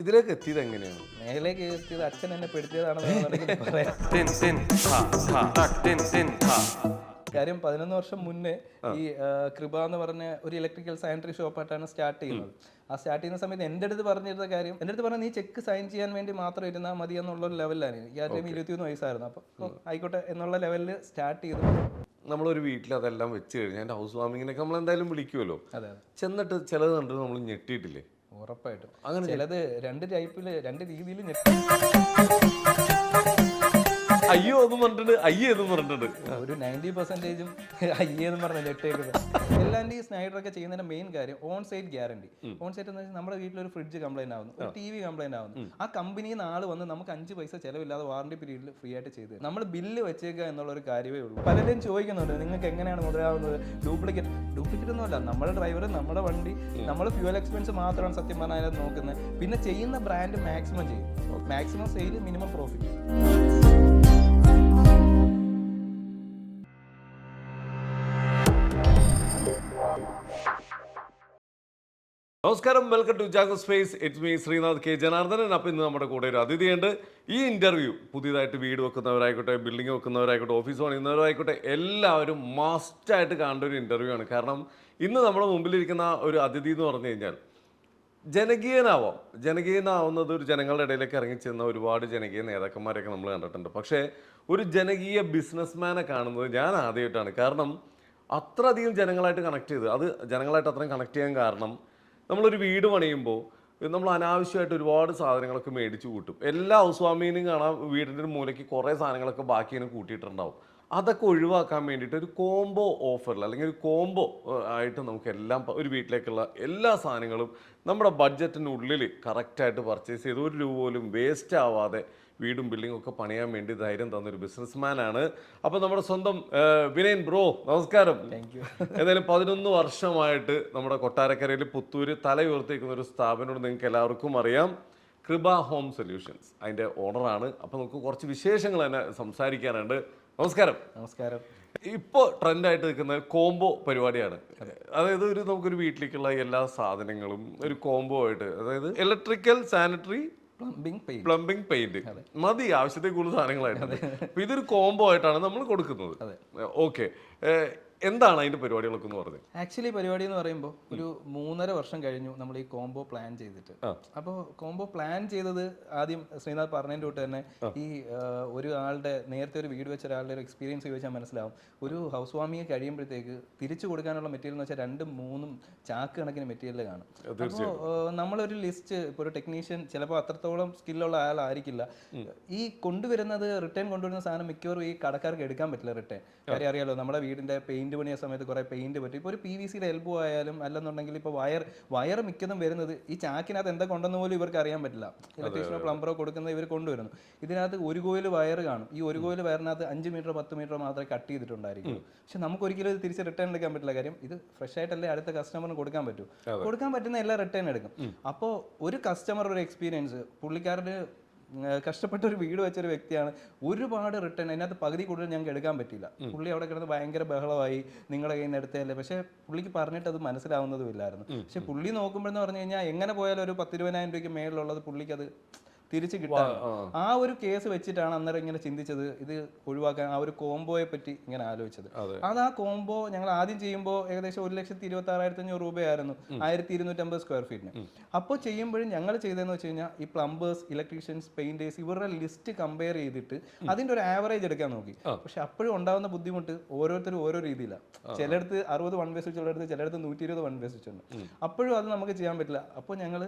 ഇതിലേക്ക് എത്തിയത് എങ്ങനെയാണ്? മേലേക്ക് എത്തിയത് അച്ഛൻ എന്നെ പെടുത്തിയതാണെന്ന് വേണമെങ്കിൽ പറയാം. കാര്യം 11 വർഷം മുന്നേ ഈ കൃപ എന്ന് പറഞ്ഞ ഒരു ഇലക്ട്രിക്കൽ സാനിറ്ററി ഷോപ്പായിട്ടാണ് സ്റ്റാർട്ട് ചെയ്യുന്നത്. ആ സ്റ്റാർട്ട് ചെയ്യുന്ന സമയത്ത് എൻ്റെ അടുത്ത് പറഞ്ഞിരുന്ന കാര്യം, എൻ്റെ അടുത്ത് പറഞ്ഞാൽ നീ ചെക്ക് സൈൻ ചെയ്യാൻ വേണ്ടി മാത്രം ഇരുന്നാൽ മതി എന്നുള്ളൊരു ലെവലിലാണ്. ഈ ആ ടൈം 21 വയസ്സായിരുന്നു. അപ്പോൾ ആയിക്കോട്ടെ എന്നുള്ള ലെവലിൽ സ്റ്റാർട്ട് ചെയ്തു. നമ്മളൊരു വീട്ടിൽ അതെല്ലാം വെച്ച് കഴിഞ്ഞാൽ എൻ്റെ ഹൗസ് വാമിങ്ങിനൊക്കെ നമ്മൾ എന്തായാലും വിളിക്കുമല്ലോ. അതെ അതെ, ചെന്നിട്ട് ചിലത് കണ്ടിട്ട് നമ്മൾ ഞെട്ടിയിട്ടില്ലേ? ഉറപ്പായിട്ടും. അങ്ങനെ ചിലത് രണ്ട് രീതിയിൽ അയ്യോ എന്നും പറഞ്ഞിട്ടുണ്ട്, അയ്യോ എന്നും പറഞ്ഞിട്ടുണ്ട്. ഒരു 90% അയ്യെന്ന് പറഞ്ഞ ഞെട്ടേക്കുന്നത്. എല്ലാവരുടെയും സ്നൈഡറൊക്കെ ചെയ്യുന്നതിന്റെ മെയിൻ കാര്യം on site guarantee. On site എന്ന് വെച്ചാൽ നമ്മുടെ വീട്ടിലൊരു ഫ്രിഡ്ജ് കംപ്ലൈന്റ് ആവുന്നു, ഒരു TV കംപ്ലൈന്റ് ആവുന്നു, ആ കമ്പനിയിൽ നിന്ന് ആൾ വന്ന് നമുക്ക് 5 പൈസ ചിലവില്ലാതെ വാറണ്ടി പീരീഡിൽ ഫ്രീ ആയിട്ട് ചെയ്ത് നമ്മൾ ബില്ല് വെച്ചേക്കുക എന്നുള്ള ഒരു കാര്യമേ ഉള്ളൂ. പലരും ചോദിക്കുന്നുണ്ട് നിങ്ങൾക്ക് എങ്ങനെയാണ് മുതലാവുന്നത്? ഡ്യൂപ്ലിക്കേറ്റ് ഒന്നുമല്ല. നമ്മുടെ ഡ്രൈവർ, നമ്മുടെ വണ്ടി, നമ്മൾ ഫ്യൂവൽ എക്സ്പെൻസ് മാത്രമാണ് സത്യം പറഞ്ഞാൽ അതിനകത്ത് നോക്കുന്നത്. പിന്നെ ചെയ്യുന്ന ബ്രാൻഡ് മാക്സിമം ചെയ്യും. Maximum sale, minimum profit. നമസ്കാരം, welcome to Jago space. It's me Srinath K Janardhanan. അപ്പോൾ ഇന്ന് നമ്മുടെ കൂടെ ഒരു അതിഥിയുണ്ട്. ഈ ഇൻ്റർവ്യൂ പുതിയതായിട്ട് വീട് വെക്കുന്നവരായിക്കോട്ടെ, ബിൽഡിംഗ് വെക്കുന്നവരായിക്കോട്ടെ, ഓഫീസ് പണിയുന്നവരായിക്കോട്ടെ, എല്ലാവരും മസ്റ്റായിട്ട് കാണേണ്ട ഒരു ഇൻ്റർവ്യൂ ആണ്. കാരണം ഇന്ന് നമ്മുടെ മുമ്പിലിരിക്കുന്ന ഒരു അതിഥി എന്ന് പറഞ്ഞു കഴിഞ്ഞാൽ ജനകീയനാവുന്നത് ഒരു ജനങ്ങളുടെ ഇടയിലേക്ക് ഇറങ്ങിച്ചെന്ന ഒരുപാട് ജനകീയ നേതാക്കന്മാരെയൊക്കെ നമ്മൾ കണ്ടിട്ടുണ്ട്. പക്ഷേ ഒരു ജനകീയ ബിസിനസ്മാനെ കാണുന്നത് ഞാൻ ആദ്യമായിട്ടാണ്. കാരണം അത്രയധികം ജനങ്ങളായിട്ട് കണക്ട് ചെയ്ത്, അത് ജനങ്ങളായിട്ട് അത്രയും കണക്ട് ചെയ്യാൻ കാരണം നമ്മളൊരു വീട് പണിയുമ്പോൾ നമ്മൾ അനാവശ്യമായിട്ട് ഒരുപാട് സാധനങ്ങളൊക്കെ മേടിച്ച് കൂട്ടും. എല്ലാ ഹൗസ് വാമിങ്ങിനും കാണാം വീടിൻ്റെ ഒരു മൂലയ്ക്ക് കുറേ സാധനങ്ങളൊക്കെ ബാക്കി കൂട്ടിയിട്ടുണ്ടാവും. അതൊക്കെ ഒഴിവാക്കാൻ വേണ്ടിയിട്ട് ഒരു കോംബോ ഓഫറിൽ അല്ലെങ്കിൽ ഒരു കോംബോ ആയിട്ട് നമുക്ക് എല്ലാം ഒരു വീട്ടിലേക്കുള്ള എല്ലാ സാധനങ്ങളും നമ്മുടെ ബഡ്ജറ്റിനുള്ളിൽ കറക്റ്റായിട്ട് പർച്ചേസ് ചെയ്ത് ഒരു രൂപ പോലും വേസ്റ്റ് ആവാതെ വീടും ബിൽഡിങ്ങും ഒക്കെ പണിയാൻ വേണ്ടി ധൈര്യം തന്നൊരു ബിസിനസ്മാനാണ്. അപ്പോൾ നമ്മുടെ സ്വന്തം വിനയൻ ബ്രോ, നമസ്കാരം. എന്തായാലും 11 വർഷമായിട്ട് നമ്മുടെ കൊട്ടാരക്കരയിൽ പുത്തൂര് തലയുയർത്തിയിരിക്കുന്ന ഒരു സ്ഥാപനത്തോട് നിങ്ങൾക്ക് എല്ലാവർക്കും അറിയാം, കൃപ ഹോം സൊല്യൂഷൻസ്. അതിൻ്റെ ഓണറാണ്. അപ്പോൾ നമുക്ക് കുറച്ച് വിശേഷങ്ങൾ തന്നെ സംസാരിക്കാനുണ്ട്. നമസ്കാരം. നമസ്കാരം. ഇപ്പോൾ ട്രെൻഡായിട്ട് നിൽക്കുന്ന കോംബോ പരിപാടിയാണ്. അതായത് നമുക്കൊരു വീട്ടിലേക്കുള്ള എല്ലാ സാധനങ്ങളും ഒരു കോംബോ ആയിട്ട്, അതായത് ഇലക്ട്രിക്കൽ, സാനിറ്ററി, പ്ലംബിംഗ്, പെയിന്റ് മതി, ആവശ്യത്തിൽ കൂടുതൽ സാധനങ്ങളായിട്ട്. അപ്പൊ ഇതൊരു കോംബോ ആയിട്ടാണ് നമ്മൾ കൊടുക്കുന്നത്. ഓക്കെ, എന്താണ് അതിന്റെ പരിപാടികളൊക്കെ എന്ന് പറഞ്ഞത്? ആക്ച്വലി പരിപാടി എന്ന് പറയുമ്പോൾ ഒരു 3.5 വർഷം കഴിഞ്ഞു നമ്മൾ ഈ കോംബോ പ്ലാൻ ചെയ്തിട്ട്. അപ്പോൾ കോംബോ പ്ലാൻ ചെയ്തത് ആദ്യം ശ്രീനാഥ് പറഞ്ഞതിൻ്റെ തൊട്ട് തന്നെ ഈ ഒരു ആളുടെ നേരത്തെ ഒരു വീട് വെച്ച ഒരാളുടെ ഒരു എക്സ്പീരിയൻസ് ചോദിച്ചാൽ മനസ്സിലാവും. ഒരു ഹൗസ് വാമിങ് കഴിയുമ്പോഴത്തേക്ക് തിരിച്ചു കൊടുക്കാനുള്ള മെറ്റീരിയൽ എന്ന് വെച്ചാൽ 2-3 ചാക്ക് കണക്കിന് മെറ്റീരിയൽ കാണും. അപ്പോൾ നമ്മളൊരു ലിസ്റ്റ്, ഇപ്പോൾ ഒരു ടെക്നീഷ്യൻ ചിലപ്പോൾ അത്രത്തോളം സ്കില്ലുള്ള ആളായിരിക്കില്ല. ഈ കൊണ്ടുവരുന്നത് റിട്ടേൺ കൊണ്ടുവരുന്ന സാധനം മിക്കവാറും ഈ കടക്കാർക്ക് എടുക്കാൻ പറ്റില്ല റിട്ടേൺ. കാര്യം അറിയാലോ, നമ്മുടെ വീടിന്റെ പെയിന്റ് പണിയ സമയത്ത് കുറെ പെയിന്റ് പറ്റും. ഇപ്പോൾ ഒരു PVCയുടെ എൽബോ ആയാലും അല്ലെന്നുണ്ടെങ്കിൽ ഇപ്പോൾ വയർ മിക്കതും വരുന്നത് ഈ ചാക്കിനകത്ത് എന്താ കൊണ്ടെന്ന് പോലും ഇവർക്ക് അറിയാൻ പറ്റില്ല. ഇലക്ട്രീഷ്യനോ പ്ലംബറോ കൊടുക്കുന്നത് ഇവർ കൊണ്ടുവരുന്നു. ഇതിനകത്ത് ഒരു കോയിൽ വയർ കാണും. ഈ ഒരു കോയിൽ വയറിനകത്ത് 5 മീറ്റർ 10 മീറ്റർ മാത്രമേ കട്ട് ചെയ്തിട്ടുണ്ടായിരിക്കും. പക്ഷെ നമുക്ക് ഒരിക്കലും ഇത് തിരിച്ച് റിട്ടേൺ എടുക്കാൻ പറ്റില്ല. കാര്യം ഇത് ഫ്രഷ് ആയിട്ടല്ലേ അടുത്ത കസ്റ്റമറിന് കൊടുക്കാൻ പറ്റൂ. കൊടുക്കാൻ പറ്റുന്ന എല്ലാം റിട്ടേൺ എടുക്കും. അപ്പോൾ ഒരു കസ്റ്റമർ ഒരു എക്സ്പീരിയൻസ്, പുള്ളിക്കാരന് കഷ്ടപ്പെട്ട ഒരു വീട് വെച്ചൊരു വ്യക്തിയാണ്. ഒരുപാട് റിട്ടേൺ, അതിനകത്ത് പകുതി കൂടുതൽ ഞങ്ങൾക്ക് എടുക്കാൻ പറ്റില്ല. പുള്ളി അവിടെ കിടന്ന് ഭയങ്കര ബഹളമായി, നിങ്ങളുടെ കയ്യിൽ നിന്ന് എടുത്തതല്ലേ. പക്ഷേ പുള്ളിക്ക് പറഞ്ഞിട്ട് അത് മനസ്സിലാവുന്നതും ഇല്ലായിരുന്നു. പക്ഷെ പുള്ളി നോക്കുമ്പോഴെന്ന് പറഞ്ഞു കഴിഞ്ഞാൽ എങ്ങനെ പോയാലും ഒരു 10-20,000 രൂപയ്ക്ക് മേളിലുള്ളത് പുള്ളിക്ക് അത് തിരിച്ച് കിട്ടാൻ. ആ ഒരു കേസ് വെച്ചിട്ടാണ് അന്നേരം ഇങ്ങനെ ചിന്തിച്ചത്, ഇത് ഒഴിവാക്കാൻ ആ ഒരു കോംബോയെ പറ്റി ഇങ്ങനെ ആലോചിച്ചത്. അത് ആ കോംബോ ഞങ്ങൾ ആദ്യം ചെയ്യുമ്പോൾ ഏകദേശം 1,26,500 രൂപയായിരുന്നു 1250 സ്ക്വയർ ഫീറ്റിന്. അപ്പോൾ ചെയ്യുമ്പോഴും ഞങ്ങൾ ചെയ്തതെന്ന് വെച്ച് കഴിഞ്ഞാൽ ഈ പ്ലംബേഴ്സ്, ഇലക്ട്രീഷ്യൻസ്, പെയിന്റേഴ്സ് ഇവരുടെ ലിസ്റ്റ് കമ്പയർ ചെയ്തിട്ട് അതിന്റെ ഒരു ആവറേജ് എടുക്കാൻ നോക്കി. പക്ഷെ അപ്പോഴും ഉണ്ടാകുന്ന ബുദ്ധിമുട്ട് ഓരോരുത്തരും ഓരോ രീതിയിലാണ്. ചിലടത്ത് 60 വൺ വേ സ്വിച്ച് ഉള്ളിടത്ത് ചിലടത്ത് 120 വൺ വേ സ്വിച്ച് ഉണ്ട്. അപ്പോഴും അത് നമുക്ക് ചെയ്യാൻ പറ്റില്ല. അപ്പോൾ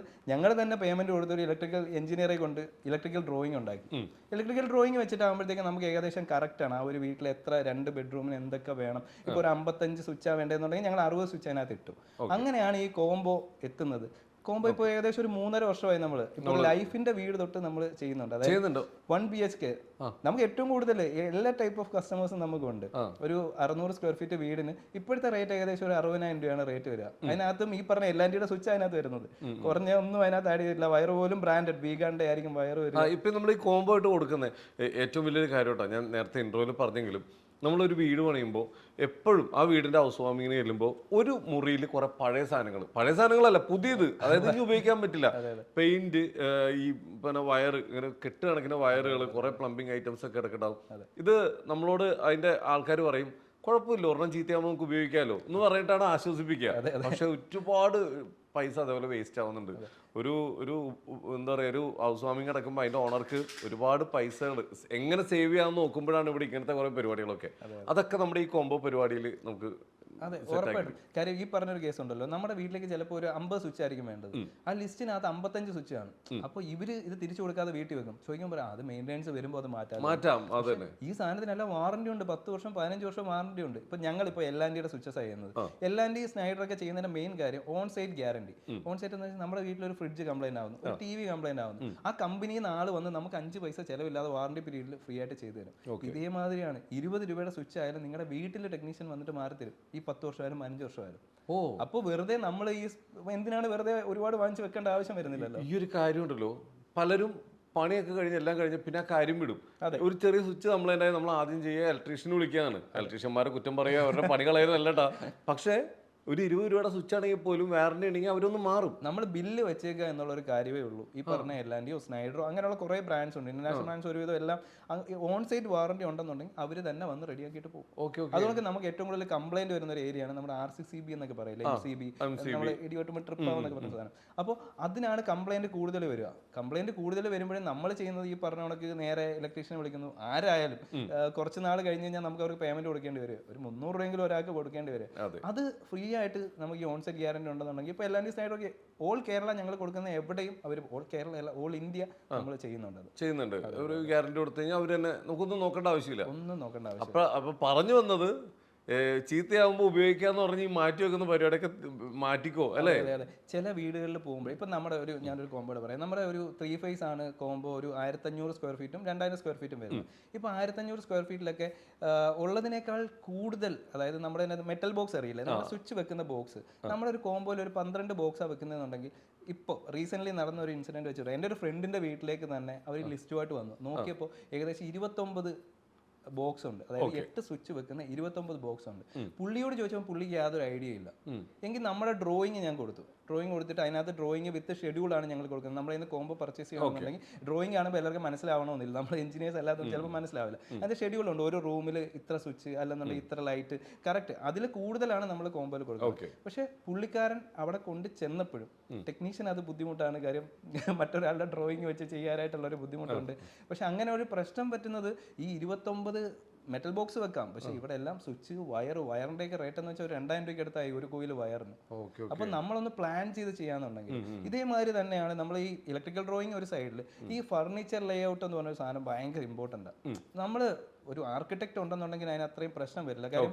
ഞങ്ങൾ തന്നെ പേയ്മെന്റ് കൊടുത്ത ഒരു ഇലക്ട്രിക്കൽ എഞ്ചിനീയറെ കൊണ്ട് ഇലക്ട്രിക്കൽ ഡ്രോയിങ് ഉണ്ടാക്കി. ഇലക്ട്രിക്കൽ ഡ്രോയിങ് വെച്ചിട്ടാകുമ്പോഴത്തേക്ക് നമുക്ക് ഏകദേശം കറക്റ്റ് ആണ്. ആ ഒരു വീട്ടിൽ എത്ര 2 ബെഡ്റൂമിന് എന്തൊക്കെ വേണം. ഇപ്പോൾ ഒരു 55 സ്വിച്ചാണ് വേണ്ടതെന്നുണ്ടെങ്കിൽ ഞങ്ങൾ 60 സ്വിച്ച് അതിനകത്ത് ഇട്ടു. അങ്ങനെയാണ് ഈ കോംബോ എത്തുന്നത്. കോംബോ ഇപ്പോൾ ഏകദേശം ഒരു 3.5 വർഷമായി നമ്മൾ ഇപ്പോൾ ലൈഫിന്റെ വീട് തൊട്ട് നമ്മൾ ചെയ്യുന്നുണ്ട്. അതായത് 1 BHK നമുക്ക് ഏറ്റവും കൂടുതൽ എല്ലാ ടൈപ്പ് ഓഫ് കസ്റ്റമേഴ്സും നമുക്കുണ്ട്. ഒരു 600 സ്ക്വയർ ഫീറ്റ് വീടിന് ഇപ്പോഴത്തെ റേറ്റ് ഏകദേശം ഒരു 60,000 രൂപയാണ് റേറ്റ് വരിക. അതിനകത്തും ഈ പറഞ്ഞ എല്ലാൻ്റെ സ്വിച്ച് അതിനകത്ത് വരുന്നത്. കുറഞ്ഞ ഒന്നും അതിനകത്ത് ആഡ് ചെയ്തിട്ടില്ല. വയർ പോലും ബ്രാൻഡഡ് വീഗാന്റെ ആയിരിക്കും വയർ വരിക. ഇപ്പം നമ്മൾ ഈ കോംബോ ആയിട്ട് കൊടുക്കുന്നത് ഏറ്റവും വലിയൊരു കാര്യം കേട്ടോ. ഞാൻ നേരത്തെ ഇൻട്രോയിൽ പറഞ്ഞെങ്കിലും നമ്മളൊരു വീട് പണിയുമ്പോൾ എപ്പോഴും ആ വീടിന്റെ ഹൗസ് വാമിങ്ങിന് ചെല്ലുമ്പോൾ ഒരു മുറിയിൽ കുറെ പഴയ സാധനങ്ങളല്ല പുതിയത്, അതായത് ഇനി ഉപയോഗിക്കാൻ പറ്റില്ല, പെയിന്റ്, ഈ പിന്നെ വയർ, ഇങ്ങനെ കെട്ട് കണക്കിന് വയറുകൾ, കുറെ പ്ലംബിംഗ് ഐറ്റംസ് ഒക്കെ ഇടക്കിടാവും. ഇത് നമ്മളോട് അതിന്റെ ആൾക്കാർ പറയും കുഴപ്പമില്ല, ഒരെണ്ണം ചീത്തയാകുമ്പോൾ നമുക്ക് ഉപയോഗിക്കാമല്ലോ എന്ന് പറഞ്ഞിട്ടാണ് ആശ്വസിപ്പിക്കുക. പക്ഷെ ഒരുപാട് പൈസ അതേപോലെ വേസ്റ്റ് ആവുന്നുണ്ട്. ഒരു ഒരു എന്താ പറയുക, ഒരു ഹൗസ് വാമിങ് നടക്കുമ്പോൾ അതിന്റെ ഓണർക്ക് ഒരുപാട് പൈസകൾ എങ്ങനെ സേവ് ചെയ്യാമെന്ന് നോക്കുമ്പോഴാണ് ഇവിടെ ഇങ്ങനത്തെ കുറെ പരിപാടികളൊക്കെ. അതൊക്കെ നമ്മുടെ ഈ കോംബോ പരിപാടിയിൽ നമുക്ക്. അതെ, ഉറപ്പായിട്ടും. കാര്യം ഈ പറഞ്ഞൊരു കേസ് ഉണ്ടല്ലോ, നമ്മുടെ വീട്ടിലേക്ക് ചിലപ്പോൾ ഒരു 50 സ്വിച്ച് ആയിരിക്കും വേണ്ടത്, ആ ലിസ്റ്റിനകത്ത് 55 സ്വിച്ച് ആണ്. അപ്പോൾ ഇവര് ഇത് തിരിച്ചു കൊടുക്കാതെ വീട്ടിൽ വെക്കും. ചോദിക്കുമ്പോൾ അത് മെയിൻ്റെനൻസ് വരുമ്പോൾ അത് മാറ്റാം. ഈ സാധനത്തിനെല്ലാം വാറന്റി ഉണ്ട്, 10 വർഷം 15 വർഷം വാറന്റി ഉണ്ട്. ഇപ്പൊ ഞങ്ങളിപ്പോൾ L&Tയുടെ സ്വിച്ചസ് ചെയ്യുന്നത്, L&T സ്നൈഡറൊക്കെ ചെയ്യുന്നതിന്റെ മെയിൻ കാര്യം on site guarantee. On site എന്ന് വെച്ചാൽ നമ്മുടെ വീട്ടിലൊരു ഫ്രിഡ്ജ് കംപ്ലൈന്റ് ആവുന്നു, ഒരു TV കംപ്ലൈന്റ് ആവുന്നു, ആ കമ്പനിയിൽ നിന്ന് ആൾ വന്ന് നമുക്ക് 5 പൈസ ചിലവില്ലാതെ വാറന്റി പീരീഡിൽ ഫ്രീ ആയിട്ട് ചെയ്തു തരും. ഇതേമാതിരിയാണ് 20 രൂപയുടെ സ്വിച്ച് ആയാലും നിങ്ങളുടെ വീട്ടിൽ ടെക്നീഷ്യൻ വന്നിട്ട് മാറി തരും, ഈ 10 വർഷമായാലും 15 വർഷമായാലും. അപ്പോൾ വെറുതെ നമ്മൾ ഈ എന്തിനാണ് വെറുതെ ഒരുപാട് വാങ്ങിച്ചു വെക്കേണ്ട ആവശ്യം വരുന്നില്ലല്ലോ. ഈ ഒരു കാര്യം ഉണ്ടല്ലോ, പലരും പണിയൊക്കെ കഴിഞ്ഞ് എല്ലാം കഴിഞ്ഞ് പിന്നെ ആ കാര്യം വിടും. ഒരു ചെറിയ സ്വിച്ച് നമ്മൾ ആദ്യം ചെയ്യുക ഇലക്ട്രീഷ്യനെ വിളിക്കുകയാണ്. ഇലക്ട്രീഷ്യന്മാരെ കുറ്റം പറയുക, അവരുടെ പണി കളയുന്നതല്ലട്ടാ. പക്ഷേ ഒരു 20 രൂപയുടെ സ്വിച്ച് ആണെങ്കിൽ പോലും വാറന്റി ഉണ്ടെങ്കിൽ അവരൊന്ന് മാറും. നമ്മൾ ബില്ല് വെച്ചേക്കുക എന്നുള്ള ഒരു കാര്യമേ ഉള്ളൂ. ഈ പറഞ്ഞ L&Tയോ സ്നൈഡറോ അങ്ങനെയുള്ള കുറേ ബ്രാൻഡ്സ് ഉണ്ട്, ഇന്റർനാഷണൽ ബ്രാൻഡ്സ് ഒരുവിധം എല്ലാം ഓൺ സൈറ്റ് വാറന്റി ഉണ്ടെന്നുണ്ടെങ്കിൽ അവർ തന്നെ വന്ന് റെഡിയാക്കിയിട്ട് പോകും. അതുകൊണ്ട് നമുക്ക് ഏറ്റവും കൂടുതൽ കംപ്ലൈന്റ് വരുന്ന ഒരു ഏരിയയാണ് നമ്മുടെ RCCB എന്നൊക്കെ പറയില്ലേ, MCB, നമ്മുടെ ഇടിവെട്ടുമ്പോൾ ട്രിപ്പ് ആവുന്നൊക്കെ പറഞ്ഞ സാധനം. അപ്പോൾ അതിനാണ് കംപ്ലൈന്റ് കൂടുതൽ വരിക. കംപ്ലൈന്റ് കൂടുതൽ വരുമ്പോഴേ നമ്മൾ ചെയ്യുന്നത് ഈ പറഞ്ഞ കണക്ക് നേരെ ഇലക്ട്രീഷ്യനെ വിളിക്കുന്നു. ആരായാലും കുറച്ച് നാൾ കഴിഞ്ഞ് കഴിഞ്ഞാൽ നമുക്ക് അവർക്ക് പേയ്മെന്റ് കൊടുക്കേണ്ടി വരും, ഒരു 300 രൂപയെങ്കിലും ഒരാൾക്ക് കൊടുക്കേണ്ടി വരും. അത് ഫ്രീ ആയിട്ട് നമുക്ക് ഈ ഓൺ സൈറ്റ് ഗ്യാരണ്ടി ഉണ്ടെന്നുണ്ടെങ്കിൽ ഇപ്പോൾ L&T സ്നൈഡറൊക്കെ ഓൾ കേരള ഞങ്ങൾ കൊടുക്കുന്ന എവിടെയും അവർ, ഓൾ കേരള അല്ല ഓൾ ഇന്ത്യ നമ്മൾ ചെയ്യുന്നുണ്ട്. ഒരു ഗ്യാരണ്ടി കൊടുത്തു കഴിഞ്ഞാൽ അവർ തന്നെ നമുക്കൊന്നും നോക്കേണ്ട ആവശ്യമില്ല. അപ്പൊ പറഞ്ഞു വന്നത് ചീത്തയാകുമ്പോൾ ഉപയോഗിക്കാന്ന് പറഞ്ഞ് മാറ്റി വെക്കുന്ന പരിപാടിയൊക്കെ മാറ്റിക്കോ അല്ലേ? അതെ. ചില വീടുകളിൽ പോകുമ്പോൾ ഇപ്പം നമ്മുടെ ഞാനൊരു കോമ്പോയുടെ പറയാം, നമ്മുടെ ഒരു 3 ഫേസ് ആണ് കോമ്പോ, ഒരു 1500 സ്ക്വയർ ഫീറ്റും 2000 സ്ക്വയർ ഫീറ്റും വരുന്നത്. ഇപ്പോൾ 1500 സ്ക്വയർ ഫീറ്റിലൊക്കെ ഉള്ളതിനേക്കാൾ കൂടുതൽ, അതായത് നമ്മുടെ മെറ്റൽ ബോക്സ് അറിയില്ലേ, നമ്മൾ സ്വിച്ച് വെക്കുന്ന ബോക്സ്, നമ്മുടെ ഒരു കോമ്പോയിൽ ഒരു 12 ബോക്സാണ് വെക്കുന്നതെന്നുണ്ടെങ്കിൽ, ഇപ്പോൾ റീസെൻ്റ്ലി നടന്ന ഒരു ഇൻസിഡൻറ്റ് വെച്ചിട്ട് എൻ്റെ ഒരു ഫ്രണ്ടിൻ്റെ വീട്ടിലേക്ക് തന്നെ അവർ ലിസ്റ്റുമായിട്ട് വന്നു. നോക്കിയപ്പോൾ ഏകദേശം 29 ബോക്സ് ഉണ്ട്, അതായത് 8 സ്വിച്ച് വെക്കുന്ന 29 ബോക്സ് ഉണ്ട്. പുള്ളിയോട് ചോദിച്ചപ്പോൾ പുള്ളിക്ക് യാതൊരു ഐഡിയ ഇല്ല. എങ്കിൽ നമ്മുടെ ഡ്രോയിങ് ഞാൻ കൊടുത്തു. ഡ്രോയിങ് കൊടുത്തിട്ട് അതിനകത്ത് ഡ്രോയിങ് വിത്ത് ഷെഡ്യൂളാണ് ഞങ്ങൾ കൊടുക്കുന്നത്. നമ്മൾ ഇന്ന് കോംബോ പർച്ചേസ് ചെയ്യണമെന്നുണ്ടെങ്കിൽ ഡ്രോയിങ് ആണെങ്കിൽ എല്ലാവർക്കും മനസ്സിലാവണമെന്നില്ല, നമ്മൾ എഞ്ചിനീയേഴ്സ് അല്ലാതെ ചിലപ്പോൾ മനസ്സിലാവില്ല. അതിൻ്റെ ഷെഡ്യൂളുണ്ട്, ഒരു റൂമിൽ ഇത്ര സ്വിച്ച് അല്ലെന്നുണ്ടെങ്കിൽ ഇത്ര ലൈറ്റ്, കറക്റ്റ് അതിൽ കൂടുതലാണ് നമ്മൾ കോംബോയിൽ കൊടുക്കുന്നത്. പക്ഷേ പുള്ളിക്കാരൻ അവിടെ കൊണ്ട് ചെന്നപ്പോഴും ടെക്നീഷ്യൻ അത് ബുദ്ധിമുട്ടാണ്, കാര്യം മറ്റൊരാളുടെ ഡ്രോയിങ് വെച്ച് ചെയ്യാനായിട്ടുള്ളൊരു ബുദ്ധിമുട്ടുണ്ട്. പക്ഷെ അങ്ങനെ ഒരു പ്രശ്നം പറ്റുന്നത് ഈ 29 മെറ്റൽ ബോക്സ് വെക്കാം, പക്ഷെ ഇവിടെ എല്ലാം സ്വിച്ച്, വയറിന്റെ ഒക്കെ റേറ്റ് എന്ന് വെച്ചാൽ ഒരു 2000 രൂപയ്ക്ക് അടുത്തായി ഒരു കോയിൽ വയറിന്. അപ്പൊ നമ്മളൊന്ന് പ്ലാൻ ചെയ്ത് ചെയ്യാന്നുണ്ടെങ്കിൽ ഇതേമാതിരി തന്നെയാണ് നമ്മൾ ഈ ഇലക്ട്രിക്കൽ ഡ്രോയിങ് ഒരു സൈഡിൽ, ഈ ഫർണിച്ചർ ലേ ഔട്ട് എന്ന് പറഞ്ഞ സാധനം ഭയങ്കര ഇമ്പോർട്ടൻ്റ്. നമ്മൾ ഒരു ആർക്കിടെക്ട് ഉണ്ടെന്നുണ്ടെങ്കിൽ അതിന് അത്രയും പ്രശ്നം വരില്ല. കാര്യം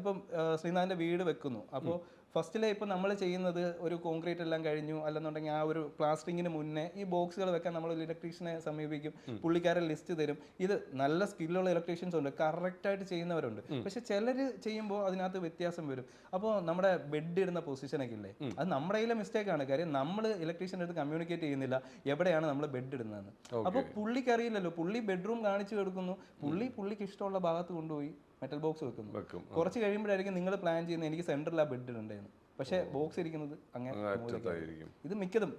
ഇപ്പം ശ്രീനാഥിന്റെ വീട് വെക്കുന്നു, അപ്പോൾ ഫസ്റ്റിലെ ഇപ്പം നമ്മൾ ചെയ്യുന്നത് ഒരു കോൺക്രീറ്റ് എല്ലാം കഴിഞ്ഞു അല്ലെന്നുണ്ടെങ്കിൽ ആ ഒരു പ്ലാസ്റ്ററിങ്ങിന് മുന്നേ ഈ ബോക്സുകൾ വെക്കാൻ നമ്മൾ ഇലക്ട്രീഷ്യനെ സമീപിക്കും, പുള്ളിക്കാരൻ ലിസ്റ്റ് തരും. ഇത് നല്ല സ്കില്ലുള്ള ഇലക്ട്രീഷ്യൻസ് ഉണ്ട്, കറക്റ്റായിട്ട് ചെയ്യുന്നവരുണ്ട്. പക്ഷെ ചിലർ ചെയ്യുമ്പോൾ അതിനകത്ത് വ്യത്യാസം വരും. അപ്പോൾ നമ്മുടെ ബെഡ് ഇടുന്ന പൊസിഷനൊക്കെ ഇല്ലേ, അത് നമ്മുടെ കയ്യിലെ മിസ്റ്റേക്കാണ്. കാര്യം നമ്മൾ ഇലക്ട്രീഷ്യൻ്റെ അടുത്ത് കമ്മ്യൂണിക്കേറ്റ് ചെയ്യുന്നില്ല എവിടെയാണ് നമ്മൾ ബെഡ് ഇടുന്നതെന്ന്. അപ്പോൾ പുള്ളിക്ക് അറിയില്ലല്ലോ, പുള്ളി ബെഡ്റൂം കാണിച്ചു കൊടുക്കുന്നു, പുള്ളിക്ക് ഇഷ്ടമുള്ള ഭാഗത്ത് കൊണ്ടുപോയി മെറ്റൽ ബോക്സ് വെക്കും. കുറച്ച് കഴിയുമ്പോഴായിരിക്കും നിങ്ങൾ പ്ലാൻ ചെയ്യുന്നത് എനിക്ക് സെൻറ്ററിൽ ആ ബെഡ് ഇടേണ്ടതെന്ന്. പക്ഷേ ബോക്സ് ഇരിക്കുന്നത് അങ്ങനെ. ഇത് മിക്കതും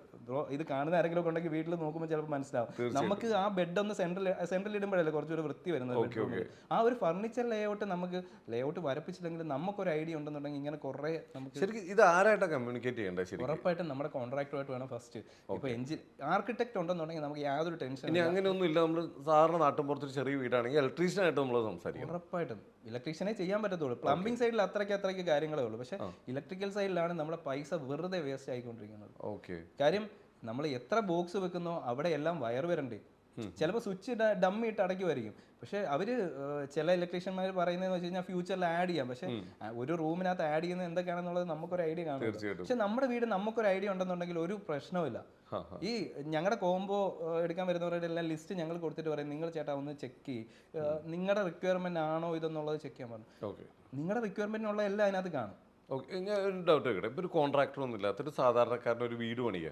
ഇത് കാണുന്ന ആരെങ്കിലും ഒക്കെ ഉണ്ടെങ്കിൽ വീട്ടിൽ നോക്കുമ്പോൾ ചിലപ്പോൾ മനസ്സിലാവും. നമുക്ക് ആ ബെഡ് ഒന്ന് സെൻട്രൽ ഇടുമ്പോഴല്ലേ കുറച്ചൊരു വൃത്തി വരുന്നത്. ആ ഒരു ഫർണിച്ചർ ലേഔട്ട് നമുക്ക് ലേഔട്ട് വരപ്പിച്ചില്ലെങ്കിൽ നമുക്കൊരു ഐഡിയ ഉണ്ടെന്നുണ്ടെങ്കിൽ ഇങ്ങനെ കുറേ നമുക്ക് ശരിക്കും ഇത് ആരായിട്ടാണ് കമ്മ്യൂണിക്കേറ്റ് ചെയ്യേണ്ടത്? ഉറപ്പായിട്ടും നമ്മുടെ കോൺട്രാക്ടറുമായിട്ട് വേണം ഫസ്റ്റ്. ഇപ്പോൾ ആർക്കിടെക്ട് ഉണ്ടെന്നുണ്ടെങ്കിൽ നമുക്ക് യാതൊരു ടെൻഷൻ. ഇനി അങ്ങനെയൊന്നും ഇല്ല, നമ്മൾ സാധാരണ നാട്ടിൻപുറത്തൊരു ചെറിയ വീടാണെങ്കിൽ ഇലക്ട്രീഷ്യനായിട്ട് നമ്മൾ സംസാരിക്കും. ഉറപ്പായിട്ടും ഇലക്ട്രീഷ്യനെ ചെയ്യാൻ പറ്റത്തുള്ളൂ. പ്ലംബിംഗ് സൈഡിൽ അത്രയ്ക്ക് കാര്യങ്ങളേ ഉള്ളൂ. പക്ഷേ ഇലക്ട്രിക്കൽ സൈഡിലാണ് നമ്മുടെ പൈസ വെറുതെ വേസ്റ്റ് ആയിക്കൊണ്ടിരിക്കുന്നത്. കാര്യം നമ്മൾ എത്ര ബോക്സ് വെക്കുന്നോ അവിടെ എല്ലാം വയർ വരണ്ടേ. ചിലപ്പോൾ സ്വിച്ച് ഡമ്മി ഇട്ട് അടയ്ക്കുമായിരിക്കും, പക്ഷെ അവര് ചില ഇലക്ട്രീഷ്യന്മാർ പറയുന്നതെന്ന് വെച്ച് കഴിഞ്ഞാൽ ഫ്യൂച്ചറിൽ ആഡ് ചെയ്യാം. പക്ഷെ ഒരു റൂമിനകത്ത് ആഡ് ചെയ്യുന്നത് എന്തൊക്കെയാണെന്നുള്ളത് നമുക്കൊരു ഐഡിയ കാണും. പക്ഷെ നമ്മുടെ വീട് നമുക്കൊരു ഐഡിയ ഉണ്ടെന്നുണ്ടെങ്കിൽ ഒരു പ്രശ്നവുമില്ല. ഈ ഞങ്ങളുടെ കോംബോ എടുക്കാൻ വരുന്നവരുടെ എല്ലാം ലിസ്റ്റ് ഞങ്ങൾ കൊടുത്തിട്ട് പറയും, നിങ്ങൾ ചേട്ടാ ഒന്ന് ചെക്ക് ചെയ്യും, നിങ്ങളുടെ റിക്വയർമെന്റ് ആണോ ഇതെന്നുള്ളത് ചെക്ക് ചെയ്യാൻ പറഞ്ഞു. നിങ്ങളുടെ റിക്വയർമെന്റിനുള്ള എല്ലാം അതിനകത്ത് കാണും. ഞാൻ ഒരു ഡൗട്ട് കേട്ടെ, ഇപ്പോൾ ഒരു കോൺട്രാക്ടർ ഒന്നും ഇല്ലാത്തൊരു സാധാരണക്കാരന് ഒരു വീട് പണിയുക,